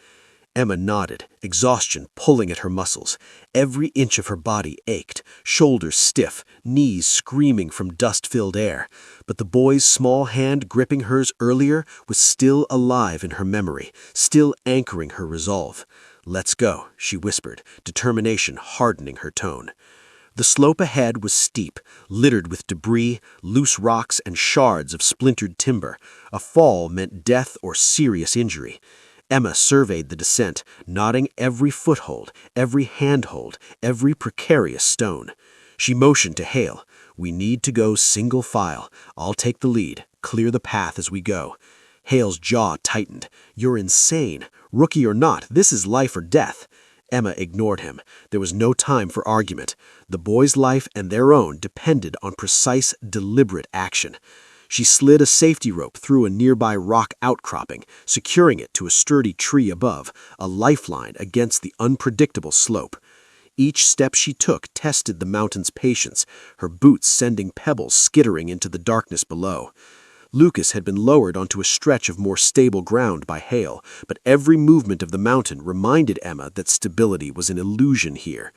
Emma nodded, exhaustion pulling at her muscles. Every inch of her body ached, shoulders stiff, knees screaming from dust-filled air. But the boy's small hand gripping hers earlier was still alive in her memory, still anchoring her resolve. "Let's go," she whispered, determination hardening her tone. The slope ahead was steep, littered with debris, loose rocks, and shards of splintered timber. A fall meant death or serious injury. Emma surveyed the descent, nodding every foothold, every handhold, every precarious stone. She motioned to Hale. "We need to go single file. I'll take the lead. Clear the path as we go." Hale's jaw tightened. "You're insane. Rookie or not, this is life or death." Emma ignored him. There was no time for argument. The boy's life and their own depended on precise, deliberate action. She slid a safety rope through a nearby rock outcropping, securing it to a sturdy tree above, a lifeline against the unpredictable slope. Each step she took tested the mountain's patience, her boots sending pebbles skittering into the darkness below. Lucas had been lowered onto a stretch of more stable ground by Hale, but every movement of the mountain reminded Emma that stability was an illusion here.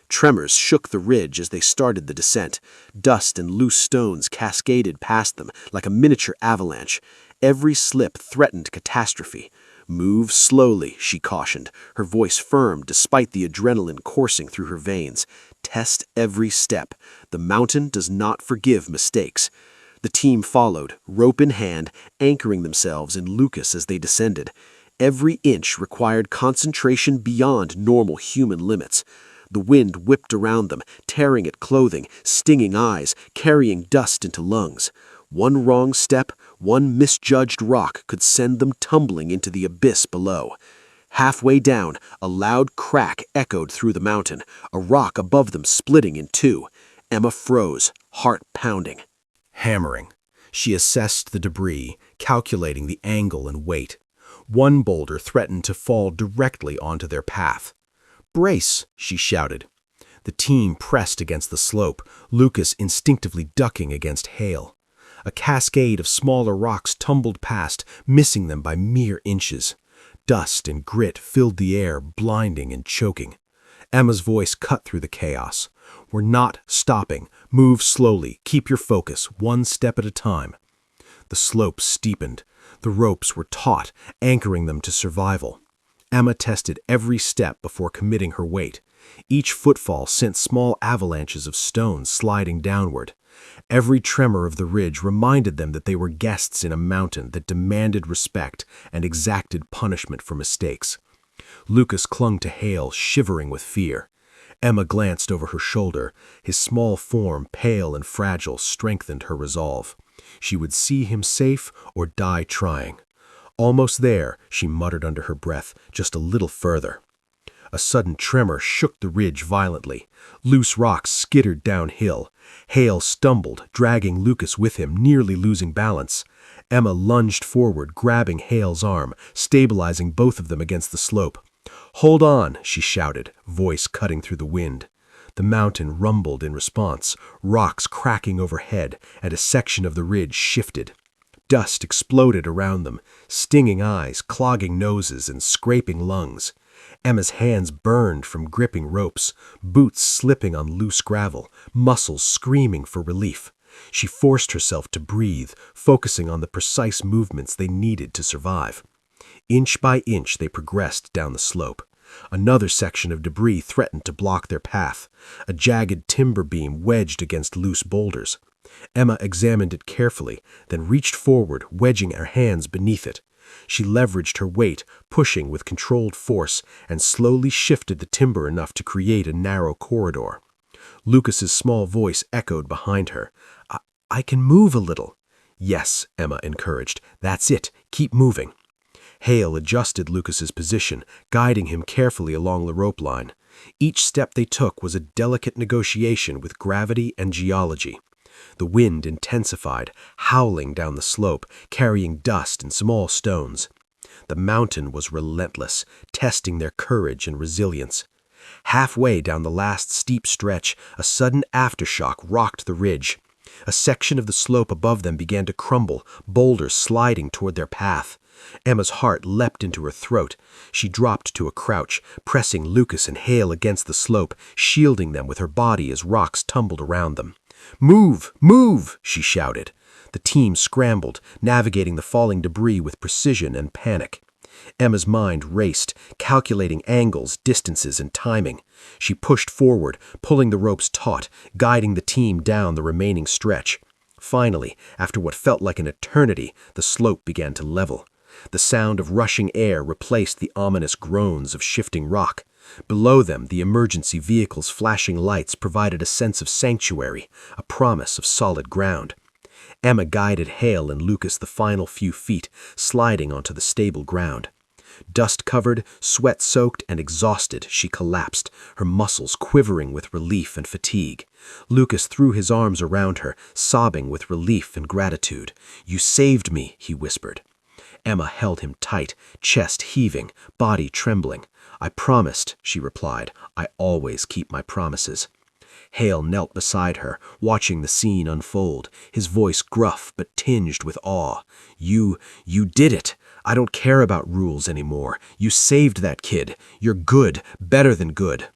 Tremors shook the ridge as they started the descent. Dust and loose stones cascaded past them like a miniature avalanche. Every slip threatened catastrophe. "Move slowly," she cautioned, her voice firm despite the adrenaline coursing through her veins. "Test every step. The mountain does not forgive mistakes." The team followed, rope in hand, anchoring themselves in Lucas as they descended. Every inch required concentration beyond normal human limits. The wind whipped around them, tearing at clothing, stinging eyes, carrying dust into lungs. One wrong step, one misjudged rock could send them tumbling into the abyss below. Halfway down, a loud crack echoed through the mountain, a rock above them splitting in two. Emma froze, heart pounding. Hammering. She assessed the debris, calculating the angle and weight. One boulder threatened to fall directly onto their path. "Brace!" she shouted. The team pressed against the slope, Lucas instinctively ducking against Hale. A cascade of smaller rocks tumbled past, missing them by mere inches. Dust and grit filled the air, blinding and choking. Emma's voice cut through the chaos. "We're not stopping. Move slowly. Keep your focus, one step at a time." The slope steepened. The ropes were taut, anchoring them to survival. Emma tested every step before committing her weight. Each footfall sent small avalanches of stones sliding downward. Every tremor of the ridge reminded them that they were guests in a mountain that demanded respect and exacted punishment for mistakes. Lucas clung to Hale, shivering with fear. Emma glanced over her shoulder. His small form, pale and fragile, strengthened her resolve. She would see him safe or die trying. Almost there, she muttered under her breath, just a little further. A sudden tremor shook the ridge violently. Loose rocks skittered downhill. Hale stumbled, dragging Lucas with him, nearly losing balance. Emma lunged forward, grabbing Hale's arm, stabilizing both of them against the slope. "Hold on," she shouted, voice cutting through the wind. The mountain rumbled in response, rocks cracking overhead, and a section of the ridge shifted. Dust exploded around them, stinging eyes, clogging noses, and scraping lungs. Emma's hands burned from gripping ropes, boots slipping on loose gravel, muscles screaming for relief. She forced herself to breathe, focusing on the precise movements they needed to survive. Inch by inch they progressed down the slope. Another section of debris threatened to block their path, a jagged timber beam wedged against loose boulders. Emma examined it carefully, then reached forward, wedging her hands beneath it. She leveraged her weight, pushing with controlled force, and slowly shifted the timber enough to create a narrow corridor. Lucas's small voice echoed behind her. I can move a little." "Yes," Emma encouraged. "That's it. Keep moving." Hale adjusted Lucas's position, guiding him carefully along the rope line. Each step they took was a delicate negotiation with gravity and geology. The wind intensified, howling down the slope, carrying dust and small stones. The mountain was relentless, testing their courage and resilience. Halfway down the last steep stretch, a sudden aftershock rocked the ridge. A section of the slope above them began to crumble, boulders sliding toward their path. Emma's heart leapt into her throat. She dropped to a crouch, pressing Lucas and Hale against the slope, shielding them with her body as rocks tumbled around them. "Move! Move!" she shouted. The team scrambled, navigating the falling debris with precision and panic. Emma's mind raced, calculating angles, distances, and timing. She pushed forward, pulling the ropes taut, guiding the team down the remaining stretch. Finally, after what felt like an eternity, the slope began to level. The sound of rushing air replaced the ominous groans of shifting rock. Below them, the emergency vehicle's flashing lights provided a sense of sanctuary, a promise of solid ground. Emma guided Hale and Lucas the final few feet, sliding onto the stable ground. Dust-covered, sweat-soaked, and exhausted, she collapsed, her muscles quivering with relief and fatigue. Lucas threw his arms around her, sobbing with relief and gratitude. "You saved me," he whispered. Emma held him tight, chest heaving, body trembling. "I promised," she replied. "I always keep my promises." Hale knelt beside her, watching the scene unfold, his voice gruff but tinged with awe. You did it! I don't care about rules anymore. You saved that kid. You're good, better than good."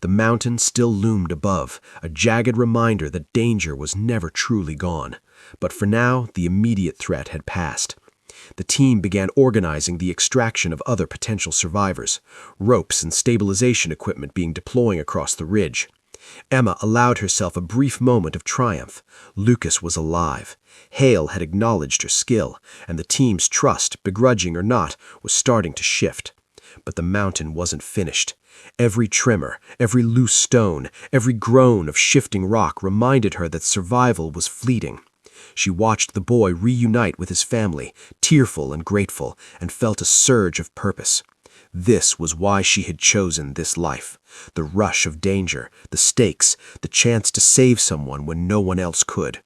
The mountain still loomed above, a jagged reminder that danger was never truly gone. But for now, the immediate threat had passed. The team began organizing the extraction of other potential survivors, ropes and stabilization equipment being deployed across the ridge. Emma allowed herself a brief moment of triumph. Lucas was alive. Hale had acknowledged her skill, and the team's trust, begrudging or not, was starting to shift. But the mountain wasn't finished. Every tremor, every loose stone, every groan of shifting rock reminded her that survival was fleeting. She watched the boy reunite with his family, tearful and grateful, and felt a surge of purpose. This was why she had chosen this life. The rush of danger, the stakes, the chance to save someone when no one else could.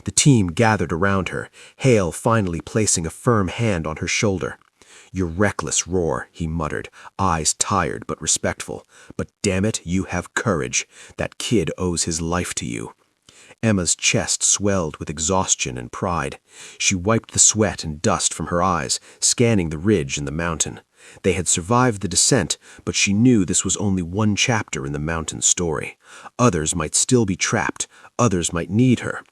The team gathered around her, Hale finally placing a firm hand on her shoulder. "You're reckless, Roar," he muttered, eyes tired but respectful. "But damn it, you have courage. That kid owes his life to you." Emma's chest swelled with exhaustion and pride. She wiped the sweat and dust from her eyes, scanning the ridge and the mountain. They had survived the descent, but she knew this was only one chapter in the mountain's story. Others might still be trapped, others might need her.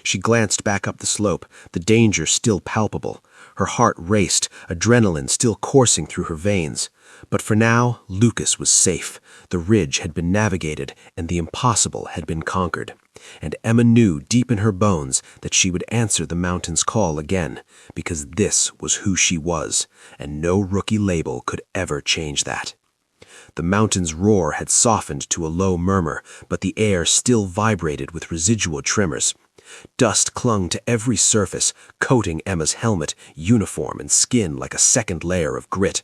She glanced back up the slope, the danger still palpable. Her heart raced, adrenaline still coursing through her veins. But for now, Lucas was safe. The ridge had been navigated, and the impossible had been conquered. And Emma knew deep in her bones that she would answer the mountain's call again, because this was who she was, and no rookie label could ever change that. The mountain's roar had softened to a low murmur, but the air still vibrated with residual tremors. Dust clung to every surface, coating Emma's helmet, uniform, and skin like a second layer of grit.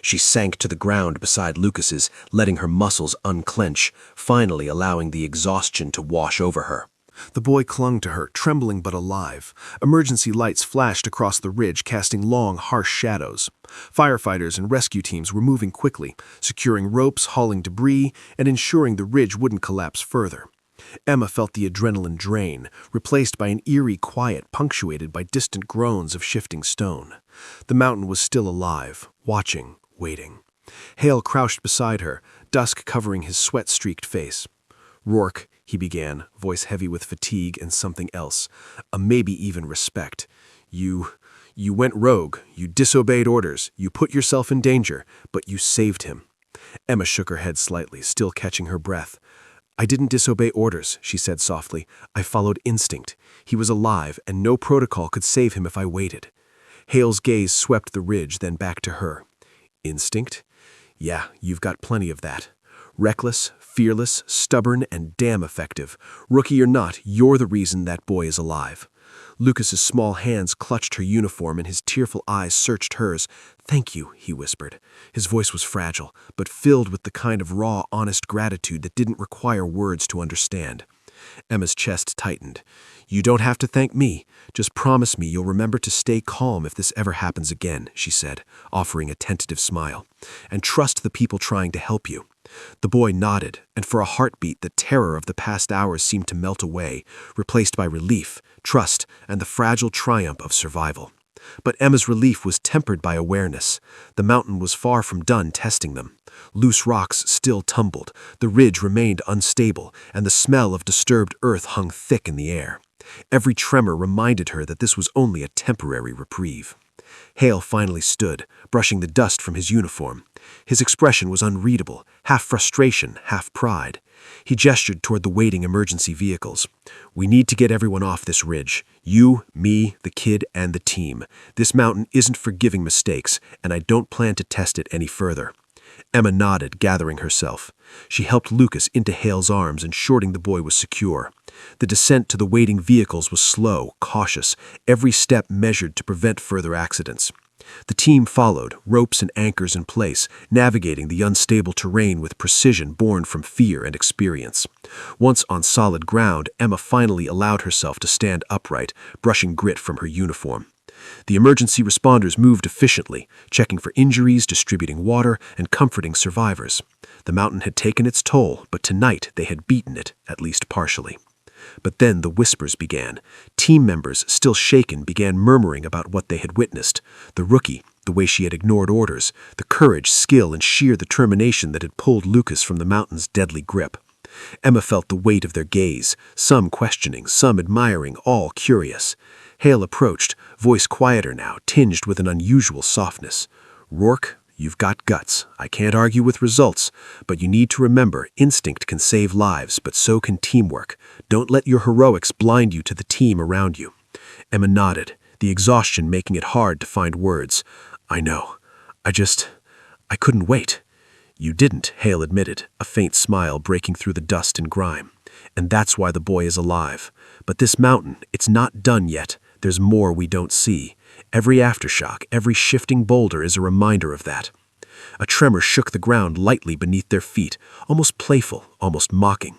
She sank to the ground beside Lucas's, letting her muscles unclench, finally allowing the exhaustion to wash over her. The boy clung to her, trembling but alive. Emergency lights flashed across the ridge, casting long, harsh shadows. Firefighters and rescue teams were moving quickly, securing ropes, hauling debris, and ensuring the ridge wouldn't collapse further. Emma felt the adrenaline drain, replaced by an eerie quiet punctuated by distant groans of shifting stone. The mountain was still alive, watching, waiting. Hale crouched beside her, dusk covering his sweat-streaked face. "Rourke," he began, voice heavy with fatigue and something else, maybe even respect. You went rogue, you disobeyed orders, you put yourself in danger, but you saved him." Emma shook her head slightly, still catching her breath. "I didn't disobey orders," she said softly. "I followed instinct. He was alive, and no protocol could save him if I waited." Hale's gaze swept the ridge, then back to her. "Instinct? Yeah, you've got plenty of that. Reckless, fearless, stubborn, and damn effective. Rookie or not, you're the reason that boy is alive." Lucas's small hands clutched her uniform and his tearful eyes searched hers. "Thank you," he whispered. His voice was fragile, but filled with the kind of raw, honest gratitude that didn't require words to understand. Emma's chest tightened. "You don't have to thank me. Just promise me you'll remember to stay calm if this ever happens again," she said, offering a tentative smile. "And trust the people trying to help you." The boy nodded, and for a heartbeat the terror of the past hours seemed to melt away, replaced by relief, trust, and the fragile triumph of survival. But Emma's relief was tempered by awareness. The mountain was far from done testing them. Loose rocks still tumbled, the ridge remained unstable, and the smell of disturbed earth hung thick in the air. Every tremor reminded her that this was only a temporary reprieve. Hale finally stood, brushing the dust from his uniform. His expression was unreadable, half frustration, half pride. He gestured toward the waiting emergency vehicles. "We need to get everyone off this ridge. You, me, the kid, and the team. This mountain isn't forgiving mistakes, and I don't plan to test it any further." Emma nodded, gathering herself. She helped Lucas into Hale's arms, ensuring the boy was secure. The descent to the waiting vehicles was slow, cautious, every step measured to prevent further accidents. The team followed, ropes and anchors in place, navigating the unstable terrain with precision born from fear and experience. Once on solid ground, Emma finally allowed herself to stand upright, brushing grit from her uniform. The emergency responders moved efficiently, checking for injuries, distributing water, and comforting survivors. The mountain had taken its toll, but tonight they had beaten it, at least partially. But then the whispers began. Team members, still shaken, began murmuring about what they had witnessed. The rookie, the way she had ignored orders, the courage, skill, and sheer determination that had pulled Lucas from the mountain's deadly grip. Emma felt the weight of their gaze, some questioning, some admiring, all curious. Hale approached, voice quieter now, tinged with an unusual softness. "Rourke, you've got guts. I can't argue with results, but you need to remember, instinct can save lives, but so can teamwork. Don't let your heroics blind you to the team around you." Emma nodded, the exhaustion making it hard to find words. "I know. I couldn't wait." "You didn't," Hale admitted, a faint smile breaking through the dust and grime. "And that's why the boy is alive. But this mountain, it's not done yet. There's more we don't see. Every aftershock, every shifting boulder is a reminder of that." A tremor shook the ground lightly beneath their feet, almost playful, almost mocking.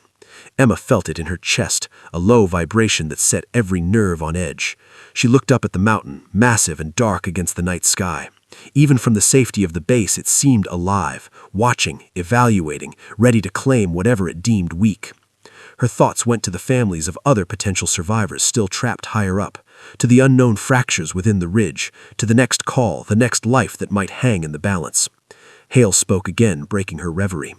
Emma felt it in her chest, a low vibration that set every nerve on edge. She looked up at the mountain, massive and dark against the night sky. Even from the safety of the base, it seemed alive, watching, evaluating, ready to claim whatever it deemed weak. Her thoughts went to the families of other potential survivors still trapped higher up, to the unknown fractures within the ridge, to the next call, the next life that might hang in the balance. Hale spoke again, breaking her reverie.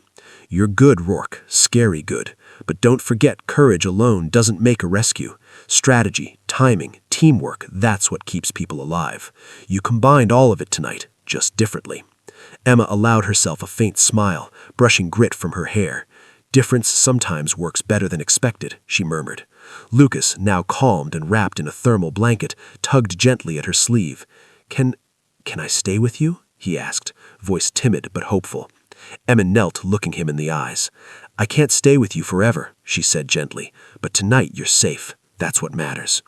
"You're good, Rourke, scary good. But don't forget, courage alone doesn't make a rescue. Strategy, timing, Teamwork, that's what keeps people alive. You combined all of it tonight, just differently. Emma allowed herself a faint smile, brushing grit from her hair. Difference sometimes works better than expected, she murmured. Lucas, now calmed and wrapped in a thermal blanket, tugged gently at her sleeve. Can I stay with you? He asked, voice timid but hopeful. Emma knelt, looking him in the eyes. I can't stay with you forever, she said gently, but tonight you're safe. That's what matters.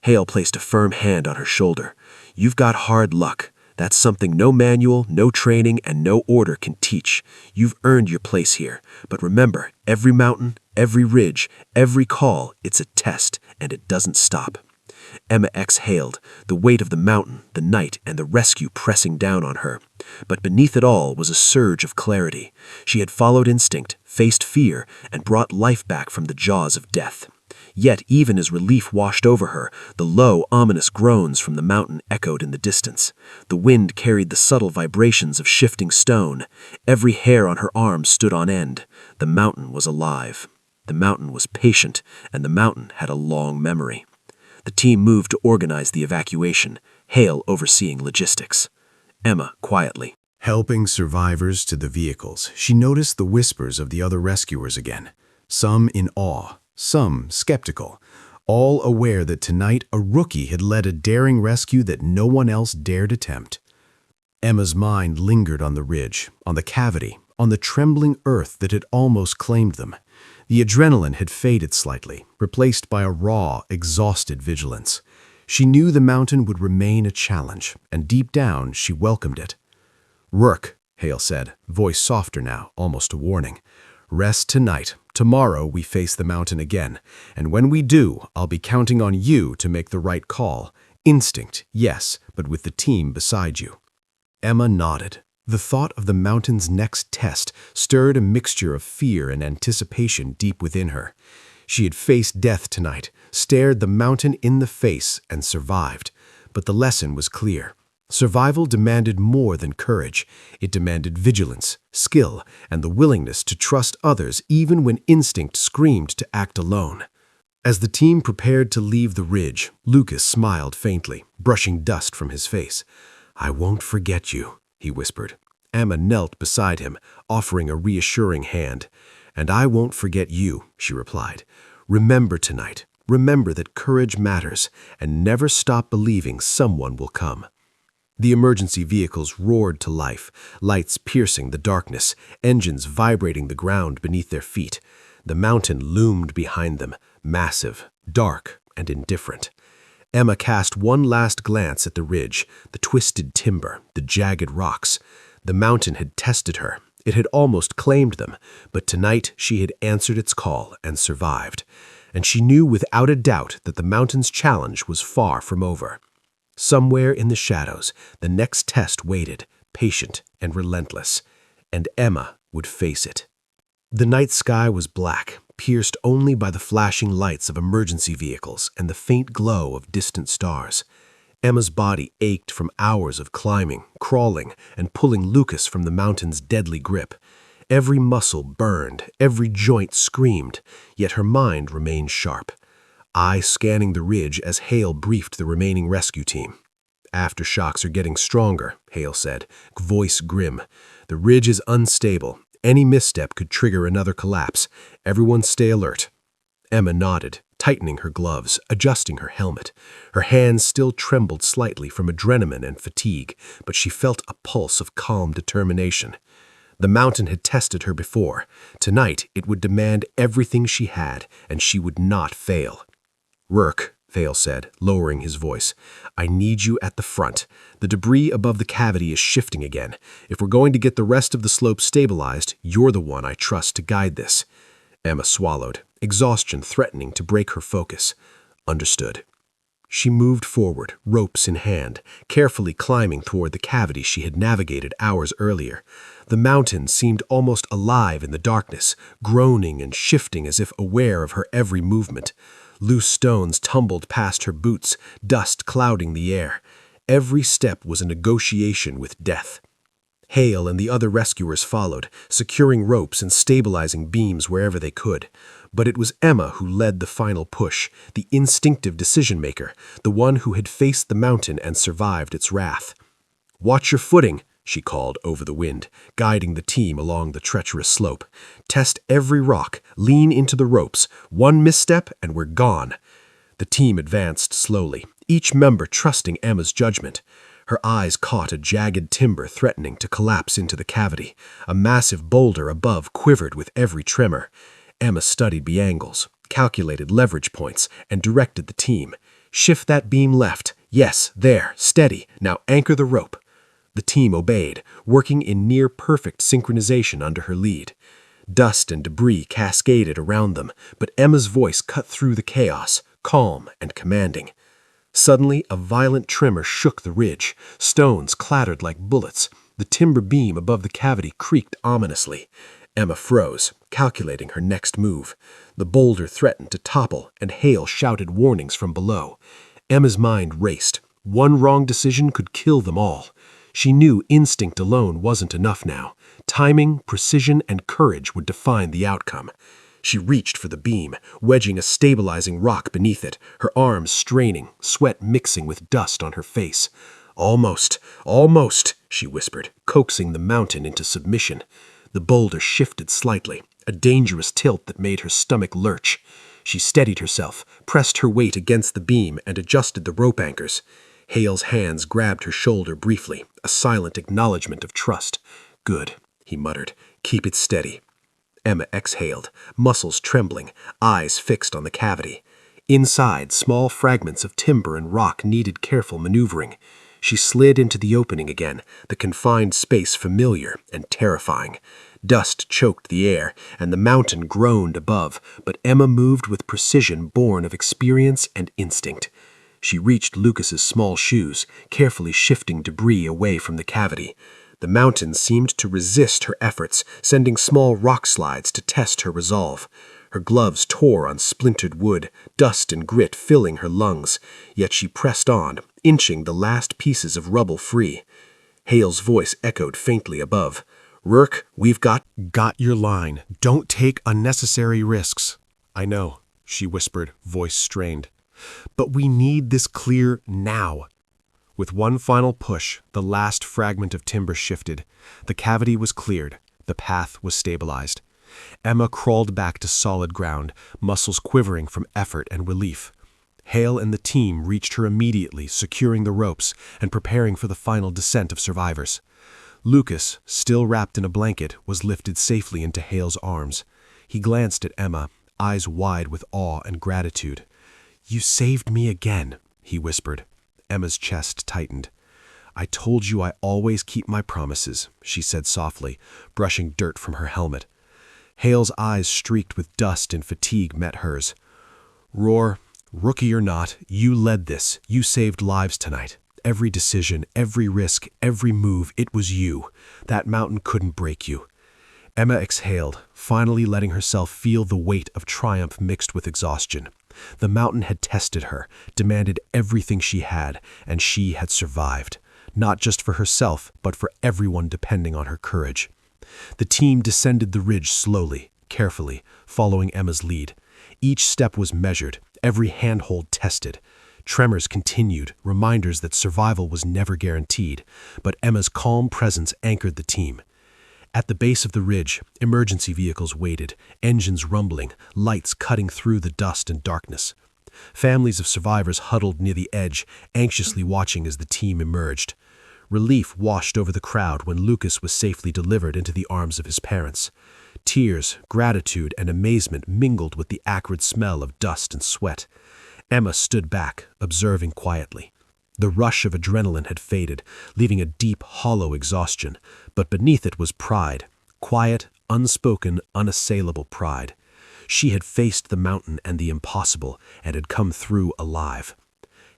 Hale placed a firm hand on her shoulder. You've got hard luck. That's something no manual, no training, and no order can teach. You've earned your place here. But remember, every mountain, every ridge, every call, it's a test, and it doesn't stop. Emma exhaled, the weight of the mountain, the night, and the rescue pressing down on her. But beneath it all was a surge of clarity. She had followed instinct, faced fear, and brought life back from the jaws of death. Yet, even as relief washed over her, the low, ominous groans from the mountain echoed in the distance. The wind carried the subtle vibrations of shifting stone. Every hair on her arm stood on end. The mountain was alive. The mountain was patient, and the mountain had a long memory. The team moved to organize the evacuation, Hale overseeing logistics. Emma quietly. Helping survivors to the vehicles, she noticed the whispers of the other rescuers again, some in awe, some skeptical, all aware that tonight a rookie had led a daring rescue that no one else dared attempt. Emma's mind lingered on the ridge, on the cavity, on the trembling earth that had almost claimed them. The adrenaline had faded slightly, replaced by a raw, exhausted vigilance. She knew the mountain would remain a challenge, and deep down she welcomed it. "Rourke," Hale said, voice softer now, almost a warning. "Rest tonight. Tomorrow we face the mountain again, and when we do, I'll be counting on you to make the right call. Instinct, yes, but with the team beside you." Emma nodded. The thought of the mountain's next test stirred a mixture of fear and anticipation deep within her. She had faced death tonight, stared the mountain in the face, and survived. But the lesson was clear. Survival demanded more than courage. It demanded vigilance, skill, and the willingness to trust others even when instinct screamed to act alone. As the team prepared to leave the ridge, Lucas smiled faintly, brushing dust from his face. "I won't forget you," he whispered. Emma knelt beside him, offering a reassuring hand. "And I won't forget you," she replied. "Remember tonight. Remember that courage matters, and never stop believing someone will come." The emergency vehicles roared to life, lights piercing the darkness, engines vibrating the ground beneath their feet. The mountain loomed behind them, massive, dark, and indifferent. Emma cast one last glance at the ridge, the twisted timber, the jagged rocks. The mountain had tested her. It had almost claimed them, but tonight she had answered its call and survived. And she knew without a doubt that the mountain's challenge was far from over. Somewhere in the shadows, the next test waited, patient and relentless, and Emma would face it. The night sky was black, pierced only by the flashing lights of emergency vehicles and the faint glow of distant stars. Emma's body ached from hours of climbing, crawling, and pulling Lucas from the mountain's deadly grip. Every muscle burned, every joint screamed, yet her mind remained sharp. Eye scanning the ridge as Hale briefed the remaining rescue team. "Aftershocks are getting stronger," Hale said, voice grim. "The ridge is unstable. Any misstep could trigger another collapse. Everyone stay alert." Emma nodded, tightening her gloves, adjusting her helmet. Her hands still trembled slightly from adrenaline and fatigue, but she felt a pulse of calm determination. The mountain had tested her before. Tonight it would demand everything she had, and she would not fail. "Rourke," Hale said, lowering his voice, "I need you at the front. The debris above the cavity is shifting again. If we're going to get the rest of the slope stabilized, you're the one I trust to guide this." Emma swallowed, exhaustion threatening to break her focus. "Understood." She moved forward, ropes in hand, carefully climbing toward the cavity she had navigated hours earlier. The mountain seemed almost alive in the darkness, groaning and shifting as if aware of her every movement. Loose stones tumbled past her boots, dust clouding the air. Every step was a negotiation with death. Hale and the other rescuers followed, securing ropes and stabilizing beams wherever they could. But it was Emma who led the final push, the instinctive decision-maker, the one who had faced the mountain and survived its wrath. "Watch your footing," she called over the wind, guiding the team along the treacherous slope. "Test every rock, lean into the ropes. One misstep and we're gone." The team advanced slowly, each member trusting Emma's judgment. Her eyes caught a jagged timber threatening to collapse into the cavity. A massive boulder above quivered with every tremor. Emma studied the angles, calculated leverage points, and directed the team. "Shift that beam left. Yes, there, steady. Now anchor the rope." The team obeyed, working in near-perfect synchronization under her lead. Dust and debris cascaded around them, but Emma's voice cut through the chaos, calm and commanding. Suddenly, a violent tremor shook the ridge. Stones clattered like bullets. The timber beam above the cavity creaked ominously. Emma froze, calculating her next move. The boulder threatened to topple, and Hale shouted warnings from below. Emma's mind raced. One wrong decision could kill them all. She knew instinct alone wasn't enough now. Timing, precision, and courage would define the outcome. She reached for the beam, wedging a stabilizing rock beneath it, her arms straining, sweat mixing with dust on her face. "Almost, almost," she whispered, coaxing the mountain into submission. The boulder shifted slightly, a dangerous tilt that made her stomach lurch. She steadied herself, pressed her weight against the beam, and adjusted the rope anchors. Hale's hands grabbed her shoulder briefly, a silent acknowledgement of trust. "Good," he muttered. "Keep it steady." Emma exhaled, muscles trembling, eyes fixed on the cavity. Inside, small fragments of timber and rock needed careful maneuvering. She slid into the opening again, the confined space familiar and terrifying. Dust choked the air, and the mountain groaned above, but Emma moved with precision born of experience and instinct. She reached Lucas's small shoes, carefully shifting debris away from the cavity. The mountain seemed to resist her efforts, sending small rock slides to test her resolve. Her gloves tore on splintered wood, dust and grit filling her lungs, yet she pressed on, inching the last pieces of rubble free. Hale's voice echoed faintly above. "Rourke, we've got Your line. Don't take unnecessary risks." "I know," she whispered, voice strained. "But we need this clear now." With one final push, the last fragment of timber shifted. The cavity was cleared. The path was stabilized. Emma crawled back to solid ground, muscles quivering from effort and relief. Hale and the team reached her immediately, securing the ropes and preparing for the final descent of survivors. Lucas, still wrapped in a blanket, was lifted safely into Hale's arms. He glanced at Emma, eyes wide with awe and gratitude. "You saved me again," he whispered. Emma's chest tightened. "I told you I always keep my promises," she said softly, brushing dirt from her helmet. Hale's eyes streaked with dust and fatigue met hers. "Roar, rookie or not, you led this. You saved lives tonight. Every decision, every risk, every move, it was you. That mountain couldn't break you." Emma exhaled, finally letting herself feel the weight of triumph mixed with exhaustion. The mountain had tested her, demanded everything she had, and she had survived. Not just for herself, but for everyone depending on her courage. The team descended the ridge slowly, carefully, following Emma's lead. Each step was measured, every handhold tested. Tremors continued, reminders that survival was never guaranteed, but Emma's calm presence anchored the team. At the base of the ridge, emergency vehicles waited, engines rumbling, lights cutting through the dust and darkness. Families of survivors huddled near the edge, anxiously watching as the team emerged. Relief washed over the crowd when Lucas was safely delivered into the arms of his parents. Tears, gratitude, and amazement mingled with the acrid smell of dust and sweat. Emma stood back, observing quietly. The rush of adrenaline had faded, leaving a deep, hollow exhaustion, but beneath it was pride, quiet, unspoken, unassailable pride. She had faced the mountain and the impossible, and had come through alive.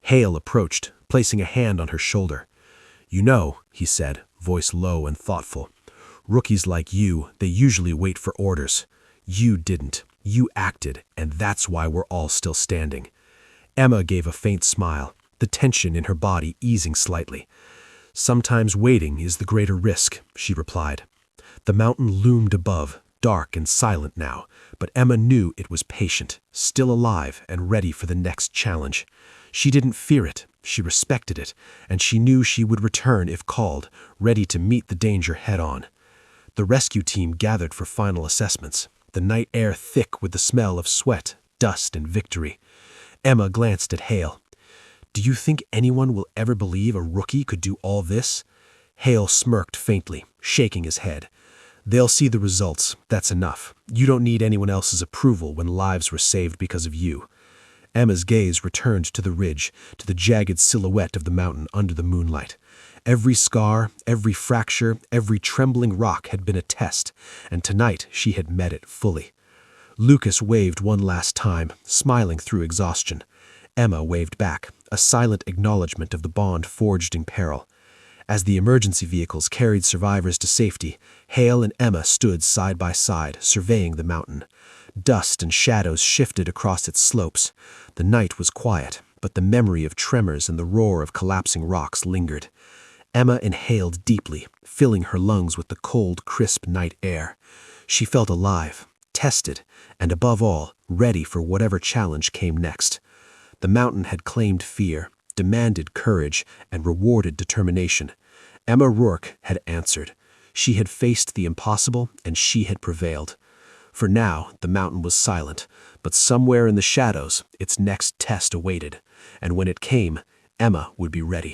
Hale approached, placing a hand on her shoulder. "You know," he said, voice low and thoughtful, "rookies like you, they usually wait for orders. You didn't. You acted, and that's why we're all still standing." Emma gave a faint smile, the tension in her body easing slightly. "Sometimes waiting is the greater risk," she replied. The mountain loomed above, dark and silent now, but Emma knew it was patient, still alive and ready for the next challenge. She didn't fear it, she respected it, and she knew she would return if called, ready to meet the danger head-on. The rescue team gathered for final assessments, the night air thick with the smell of sweat, dust, and victory. Emma glanced at Hale. "Do you think anyone will ever believe a rookie could do all this?" Hale smirked faintly, shaking his head. "They'll see the results, that's enough. You don't need anyone else's approval when lives were saved because of you." Emma's gaze returned to the ridge, to the jagged silhouette of the mountain under the moonlight. Every scar, every fracture, every trembling rock had been a test, and tonight she had met it fully. Lucas waved one last time, smiling through exhaustion. Emma waved back, a silent acknowledgement of the bond forged in peril. As the emergency vehicles carried survivors to safety, Hale and Emma stood side by side, surveying the mountain. Dust and shadows shifted across its slopes. The night was quiet, but the memory of tremors and the roar of collapsing rocks lingered. Emma inhaled deeply, filling her lungs with the cold, crisp night air. She felt alive, tested, and above all, ready for whatever challenge came next. The mountain had claimed fear, demanded courage, and rewarded determination. Emma Rourke had answered. She had faced the impossible, and she had prevailed. For now, the mountain was silent, but somewhere in the shadows, its next test awaited. And when it came, Emma would be ready.